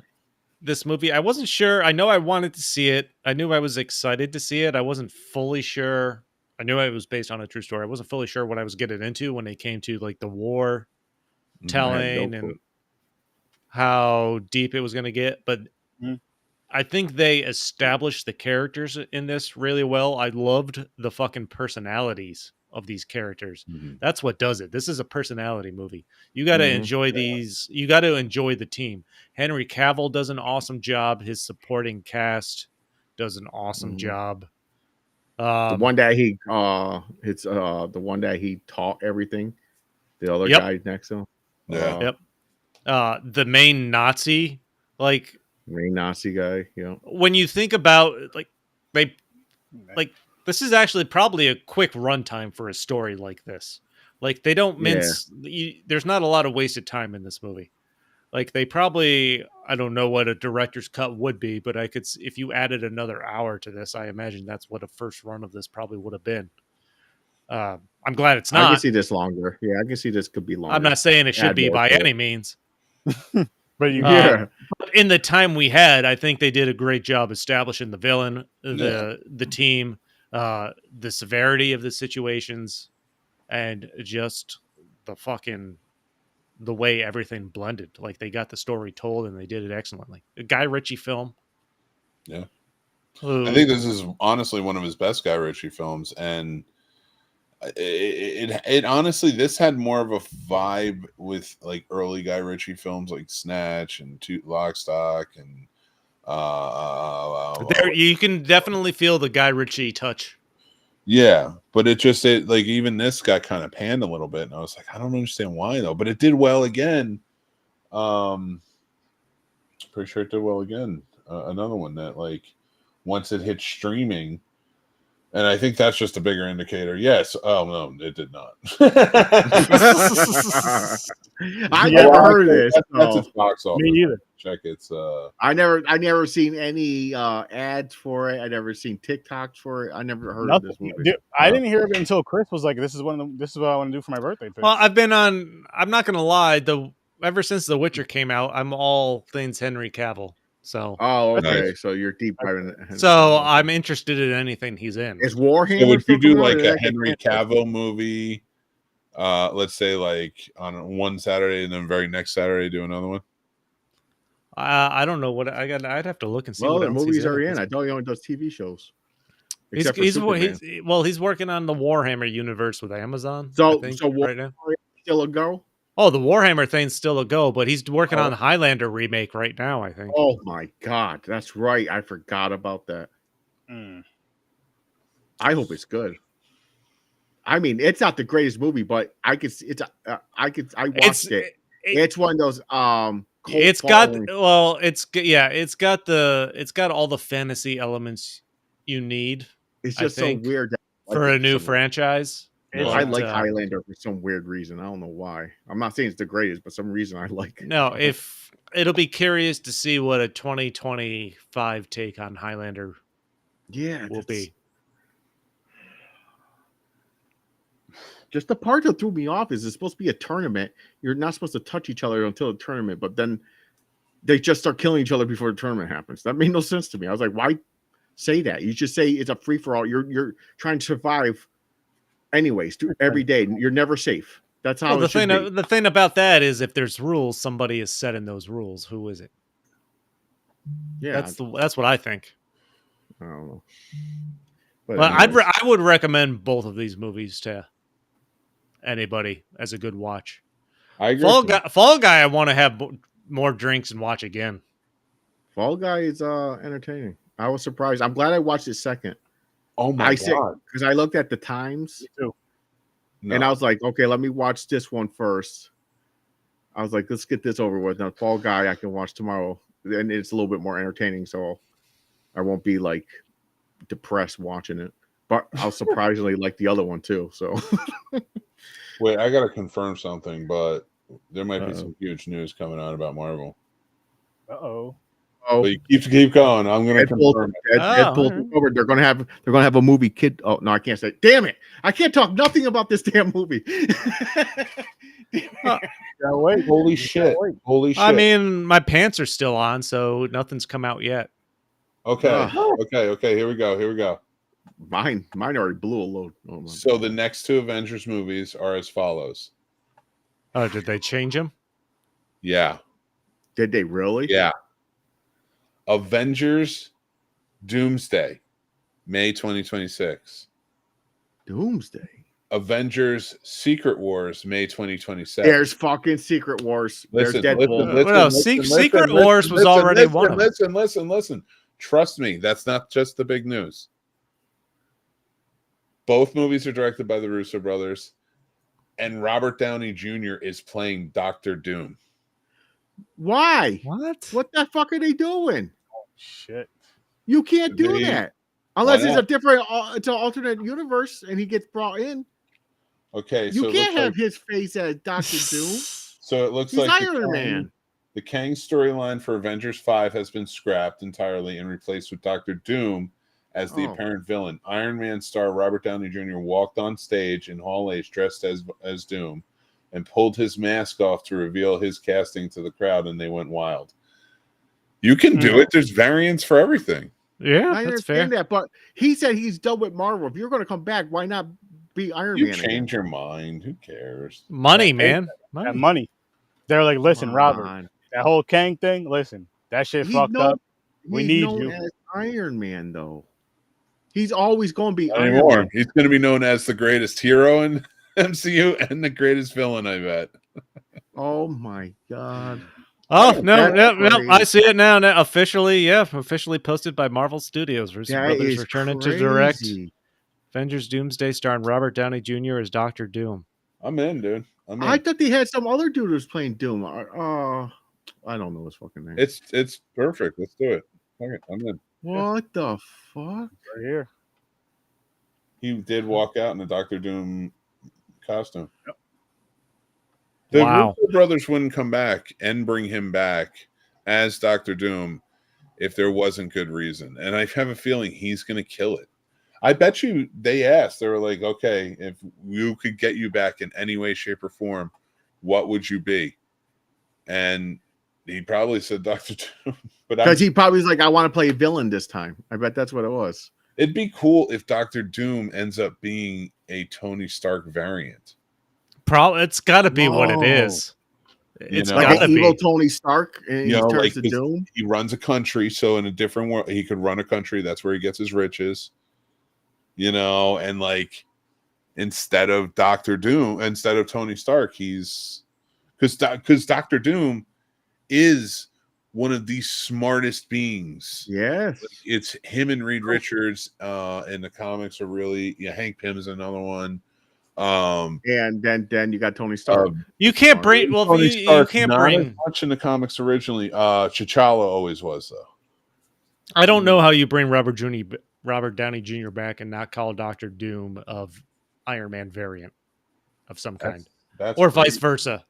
this movie. I wasn't sure. I know I wanted to see it. I knew I was excited to see it. I wasn't fully sure. I knew it was based on a true story. I wasn't fully sure what I was getting into when they came to like the war telling and how deep it was going to get. But I think they established the characters in this really well. I loved the fucking personalities of these characters. That's what does it. This is a personality movie. You got to enjoy these. You got to enjoy the team. Henry Cavill does an awesome job. His supporting cast does an awesome job. The one that he it's the one that he taught everything. The other guy next to him. The main Nazi, like main Nazi guy. Yeah. When you think about this is actually probably a quick runtime for a story like this. Like they don't mince. There's not a lot of wasted time in this movie. Like they probably, I don't know what a director's cut would be, but I could, if you added another hour to this, I imagine that's what a first run of this probably would have been. I'm glad it's not. I can see this longer. Yeah, I can see this could be longer. I'm not saying it should be by any means. But but in the time we had, I think they did a great job establishing the villain, the team, the severity of the situations, and just the way everything blended. Like they got the story told and they did it excellently. A Guy Ritchie film. Yeah. I think this is honestly one of his best Guy Ritchie films. And it honestly, this had more of a vibe with like early Guy Ritchie films like Snatch and Lock, Stock and there you can definitely feel the Guy Ritchie touch. Yeah, but it like even this got kind of panned a little bit, and I was like, I don't understand why though. But it did well again. Pretty sure it did well again. Another one that like once it hit streaming, and I think that's just a bigger indicator. Yes. Oh no, it did not. I never heard of this. That's its box office. Me either. Check it's. I never seen any ads for it. I never seen TikToks for it. I never heard of this movie. Dude, I didn't hear of it until Chris was like, "This is what I want to do for my birthday." Well, I'm not gonna lie. Ever since The Witcher came out, I'm all things Henry Cavill. So okay. Nice. So you're deep diving. So I'm interested in anything he's in. Is Warhammer? So would you do like a Henry Cavill movie? Let's say like on one Saturday and then very next Saturday do another one. I don't know what I got. I'd have to look and see. Well, what the else movies he's are in. in. I thought he only does TV shows. He's working on the Warhammer universe with Amazon. So right now. Still a go? Oh, the Warhammer thing's still a go, but he's working Oh. on the Highlander remake right now, I think. Oh my God, that's right. I forgot about that. Mm. I hope it's good. I mean, it's not the greatest movie, but I could. I watched it. It's one of those. It's got all the fantasy elements you need. It's I just so think, weird that I for like a it new so much. franchise. It's I but, like Highlander for some weird reason. I don't know why. I'm not saying it's the greatest, but some reason I like it. No, if it'll be curious to see what a 2025 take on Highlander will be. Just the part that threw me off is it's supposed to be a tournament. You're not supposed to touch each other until the tournament, but then they just start killing each other before the tournament happens. That made no sense to me. I was like, why say that? You just say it's a free for all. You're trying to survive anyways every day. You're never safe. That's how Well, it should be. the thing about that is, if there's rules, somebody is setting those rules. Who is it? Yeah, that's what I think. I don't know. But Well, anyways. I would recommend both of these movies to anybody as a good watch. I agree. Fall Guy, I want to have more drinks and watch again. Fall Guy is entertaining. I was surprised. I'm glad I watched it second. Oh my God. Because I looked at the times too. and I was like, okay, let me watch this one first. I was like, let's get this over with. Now, Fall Guy I can watch tomorrow, and it's a little bit more entertaining, so I won't be like depressed watching it. But I'll surprisingly like the other one too. So Wait, I gotta confirm something, but there might be some huge news coming out about Marvel. Uh-oh. Oh, But you keep going. I'm gonna confirm it. Deadpool over. They're gonna have a movie kid. Oh no, I can't say. Damn it! I can't talk nothing about this damn movie. Wait. Holy shit! Holy shit! I mean, my pants are still on, so nothing's come out yet. Okay, okay. Here we go. Mine already blew a load. Oh, so the next two Avengers movies are as follows. Oh, did they change them? Yeah. Did they really? Yeah. Avengers Doomsday, May 2026. Doomsday. Avengers Secret Wars, May 2027. There's fucking Secret Wars. There's Deadpool. Secret Wars was already one of them. Listen. Trust me, that's not just the big news. Both movies are directed by the Russo brothers, and Robert Downey Jr. is playing Dr. Doom. Why? What the fuck are they doing? Oh, shit. You can't do that unless it's a different, it's an alternate universe, and he gets brought in. Okay, you can't have his face as Dr. Doom. So it looks He's like Iron Man. The Kang storyline for Avengers 5 has been scrapped entirely and replaced with Dr. Doom as the apparent villain. Iron Man star Robert Downey Jr. walked on stage in Hall H dressed as Doom and pulled his mask off to reveal his casting to the crowd, and they went wild. You can do it. There's variants for everything. Yeah, I understand that, but he said he's done with Marvel. If you're going to come back, why not be Iron Man? You change your mind. Who cares? Money, man. That money. They're like, listen, Robert, that whole Kang thing, listen, that shit fucked up. We need you. As Iron Man, though. He's always going to be Iron Man. He's going to be known as the greatest hero in MCU and the greatest villain, I bet. Oh, my God. Oh, no, I see it now. Officially posted by Marvel Studios. Russo Brothers returning to direct Avengers Doomsday starring Robert Downey Jr. as Dr. Doom. I'm in, dude. I thought they had some other dude who's playing Doom. I don't know his fucking name. It's perfect. Let's do it. Okay, I'm in. What the fuck? Right here. He did walk out in a Dr. Doom costume. Yep. The Russo brothers wouldn't come back and bring him back as Dr. Doom if there wasn't good reason. And I have a feeling he's going to kill it. I bet you they asked. They were like, okay, if you could get you back in any way, shape, or form, what would you be? And he probably said Dr. Doom. Because he probably was like, I want to play a villain this time. I bet that's what it was. It'd be cool if Dr. Doom ends up being a Tony Stark variant. It's got to be what it is. It's like an evil Tony Stark, and he turns to Doom. He runs a country, so in a different world, he could run a country. That's where he gets his riches. And like instead of Dr. Doom, instead of Tony Stark, he's because Doctor Doom is one of the smartest beings. Yes. It's him and Reed Richards, and the comics are really Hank Pym's another one. And then you got Tony Stark. You can't bring Tony you Stark, can't not as bring. much in the comics originally. T'Challa always was though. I don't know how you bring Robert Downey Jr. back and not call Doctor Doom of Iron Man variant of some kind, That's or great. vice versa.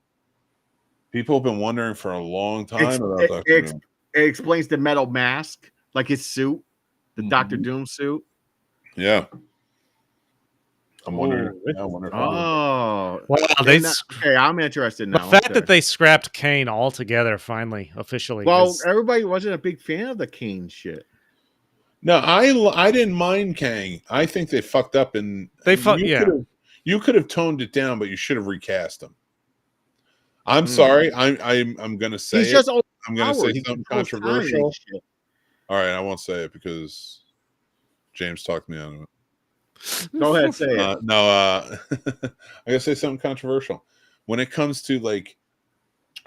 People have been wondering for a long time about Doctor Doom. It explains the metal mask, like his suit, the Doctor Doom suit. Yeah. I'm wondering. Oh, wow! Okay, I'm interested now. The fact that they scrapped Kane altogether, finally, officially. Well, everybody wasn't a big fan of the Kane shit. No, I didn't mind Kang. I think they fucked up, and you could have toned it down, but you should have recast him. I'm sorry. I'm gonna say it. I'm gonna say something controversial. All right, I won't say it because James talked me out of it. Go ahead, say it. I gotta say something controversial. When it comes to like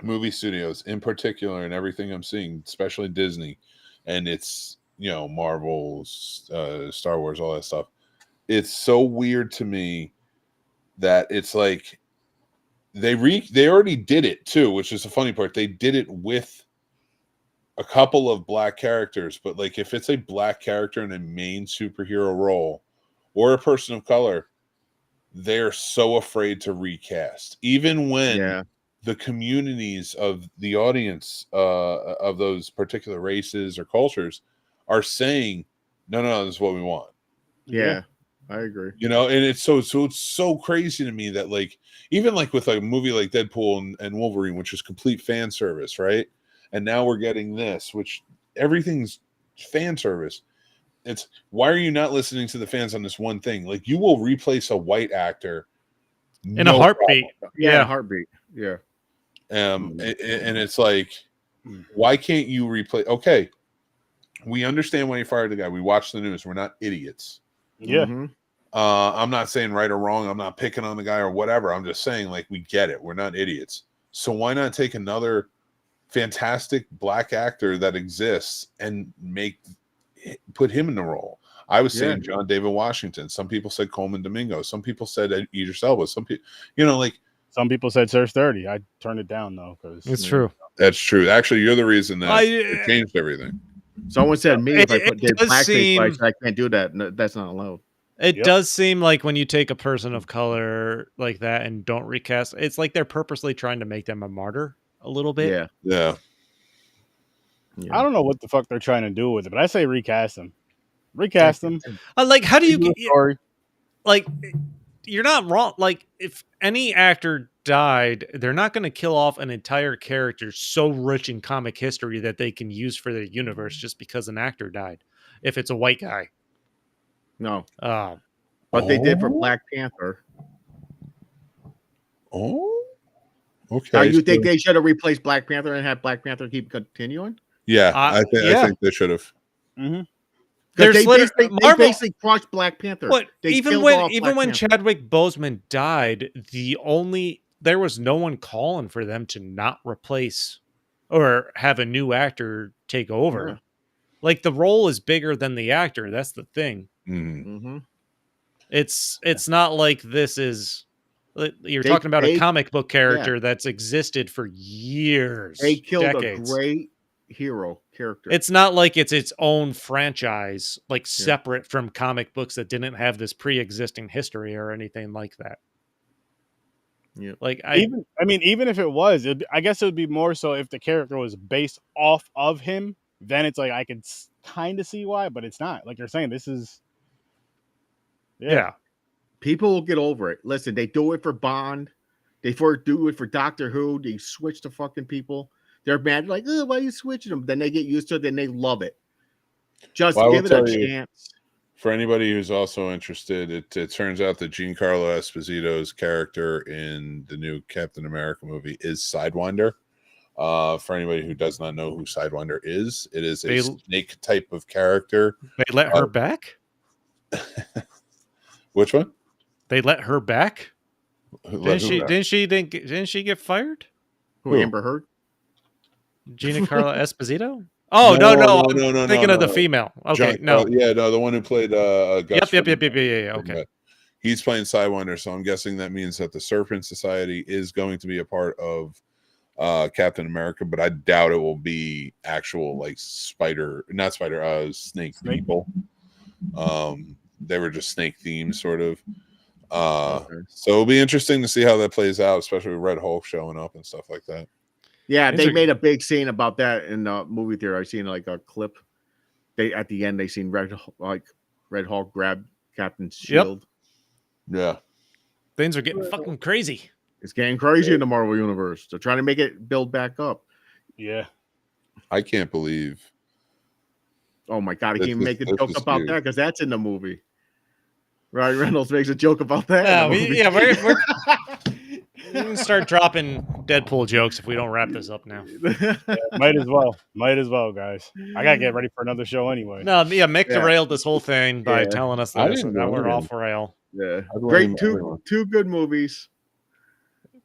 movie studios in particular and everything I'm seeing, especially Disney, and it's Marvel, Star Wars, all that stuff. It's so weird to me that it's like they already did it too, which is the funny part. They did it with a couple of black characters, but like if it's a black character in a main superhero role or a person of color, they're so afraid to recast, even when the communities of the audience of those particular races or cultures are saying, no, this is what we want. Yeah, I agree. And it's so crazy to me that like even like with a movie like Deadpool and Wolverine, which is complete fan service, right? And now we're getting this, which everything's fan service. It's why are you not listening to the fans on this one thing? Like you will replace a white actor in a heartbeat. Yeah, a heartbeat. Yeah. And it's like, why can't you replace? Okay, we understand why you fired the guy. We watch the news. We're not idiots. Yeah. I'm not saying right or wrong. I'm not picking on the guy or whatever. I'm just saying like we get it. We're not idiots. So why not take another fantastic black actor that exists and put him in the role? I was saying John David Washington. Some people said Coleman Domingo. Some people said Idris Elba. Some people, some people said Surge 30. I turned it down though because it's true. That's true. Actually, you're the reason that it changed everything. Someone said me if I put Dave blackface, I can't do that. No, that's not allowed. It does seem like when you take a person of color like that and don't recast, it's like they're purposely trying to make them a martyr a little bit. Yeah. I don't know what the fuck they're trying to do with it, but I say recast them. Recast them. Like, how do you get story? Like, you're not wrong. Like, if any actor died, they're not going to kill off an entire character so rich in comic history that they can use for their universe just because an actor died. If it's a white guy. No. But they did for Black Panther. Oh. Okay. Now you think they should have replaced Black Panther and had Black Panther keep continuing? Yeah, I think they should have. Mm-hmm. They basically crushed Black Panther. What? Even when Chadwick Boseman died, there was no one calling for them to not replace or have a new actor take over. Yeah. Like the role is bigger than the actor. That's the thing. Mm-hmm. It's not like this is. You're talking about a comic book character that's existed for years. They killed decades. A great hero character. It's not like it's its own franchise, like separate from comic books that didn't have this pre-existing history or anything like that. Yeah, like even if it was, I guess it would be more so if the character was based off of him. Then it's like I could kind of see why, but it's not. Like you're saying, this is. Yeah. People will get over it. Listen, they do it for Bond. They do it for Doctor Who. They switch to fucking people. They're mad, like, oh, why are you switching them? Then they get used to it. Then they love it. Just give it a chance. For anybody who's also interested, it turns out that Giancarlo Esposito's character in the new Captain America movie is Sidewinder. For anybody who does not know who Sidewinder is, it is a snake type of character. They let her back? Which one? They let her back? Didn't she get fired? Who, Amber Heard? Gina Carla Esposito? Oh, no, I'm thinking of the no. female. Okay, John, no. yeah, no, the one who played Gus. Yep. Yeah. Okay. He's playing Sidewinder, so I'm guessing that means that the Serpent Society is going to be a part of Captain America, but I doubt it will be actual like snake people. They were just snake themed, sort of. So it'll be interesting to see how that plays out, especially with Red Hulk showing up and stuff like that. Yeah, they made a big scene about that in the movie theater. I seen like a clip. They at the end they seen Red Hulk grab Captain's shield. Yeah, things are getting fucking crazy. It's getting crazy in the Marvel universe. They're trying to make it build back up. Yeah, I can't believe. Oh my god, I can't even make a joke about that because that's in the movie. Ryan Reynolds makes a joke about that. We're going to start dropping Deadpool jokes if we don't wrap this up now. Might as well, guys. I gotta get ready for another show anyway. No, Mick derailed this whole thing by telling us that we're off rail. Yeah, great, two good movies.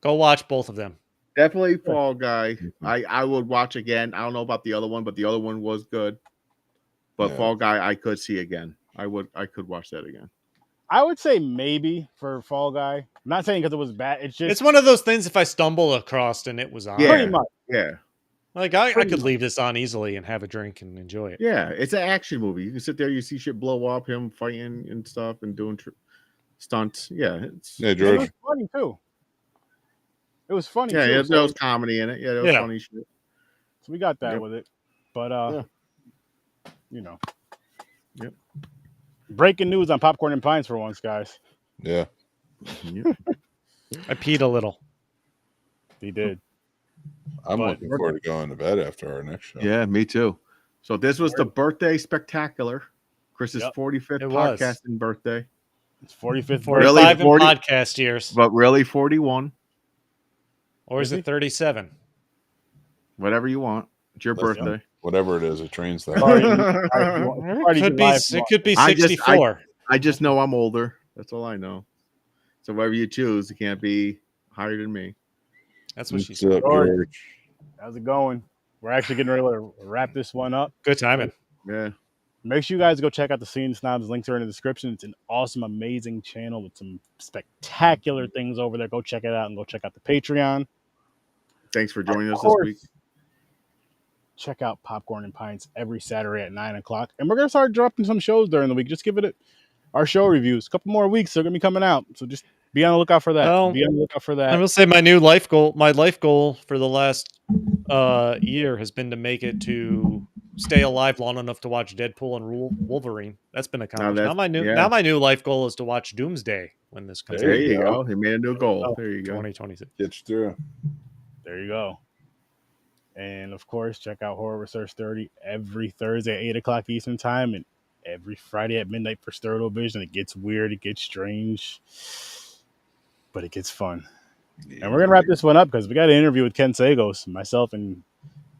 Go watch both of them. Definitely Fall Guy. I would watch again. I don't know about the other one, but the other one was good. But Fall Guy, I could see again. I could watch that again. I would say maybe for Fall Guy. I'm not saying because it was bad. It's one of those things. If I stumble across and it was on, pretty much. Yeah, like I could leave this on easily and have a drink and enjoy it. Yeah, it's an action movie. You can sit there, you see shit blow up, him fighting and stuff, and doing stunts. Yeah, George. It was funny too. It was funny. Yeah, too, there was comedy in it. Yeah, there was funny shit. So we got that with it, but Yep. Breaking news on Popcorn and Pints for once, guys. Yeah. I peed a little. He did. I'm looking forward to going to bed after our next show. Yeah, me too. So this was the birthday spectacular. Chris's 45th podcasting birthday. It's 45th. 45 in podcast years. But really 41. Or is it 37? Whatever you want. It's your birthday. Whatever it is, it trains that. It could be 64. I just know I'm older. That's all I know. So whatever you choose, it can't be higher than me. That's what she said. George. How's it going? We're actually getting ready to wrap this one up. Good timing. Yeah. Make sure you guys go check out the Scene Snobs. Links are in the description. It's an awesome, amazing channel with some spectacular things over there. Go check it out and go check out the Patreon. Thanks for joining us this week. Check out Popcorn and Pints every Saturday at 9 o'clock. And we're going to start dropping some shows during the week. Just give it our show reviews. A couple more weeks, they're going to be coming out. So just be on the lookout for that. I will say my life goal for the last year has been to make it to stay alive long enough to watch Deadpool and Wolverine. That's been accomplished. Now my new life goal is to watch Doomsday when this comes out. There you go. He made a new goal. There you go. 2026. Gets through. There you go. And of course, check out Horror Research 30 every Thursday at 8 o'clock Eastern Time and every Friday at midnight for Stereo Vision. It gets weird, it gets strange, but it gets fun. Yeah, and we're gonna wrap this one up because we got an interview with Ken Sagos, myself, and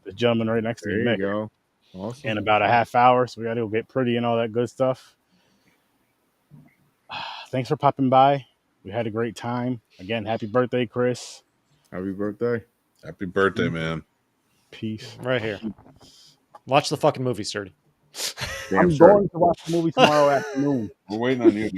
the gentleman right next to me. There you go. Awesome. In about a half hour, so we got to go get pretty and all that good stuff. Thanks for popping by. We had a great time. Again, happy birthday, Chris. Happy birthday. Happy birthday, man. Peace. Right here. Watch the fucking movie, Sturdy. I'm going to watch the movie tomorrow afternoon. We're waiting on you.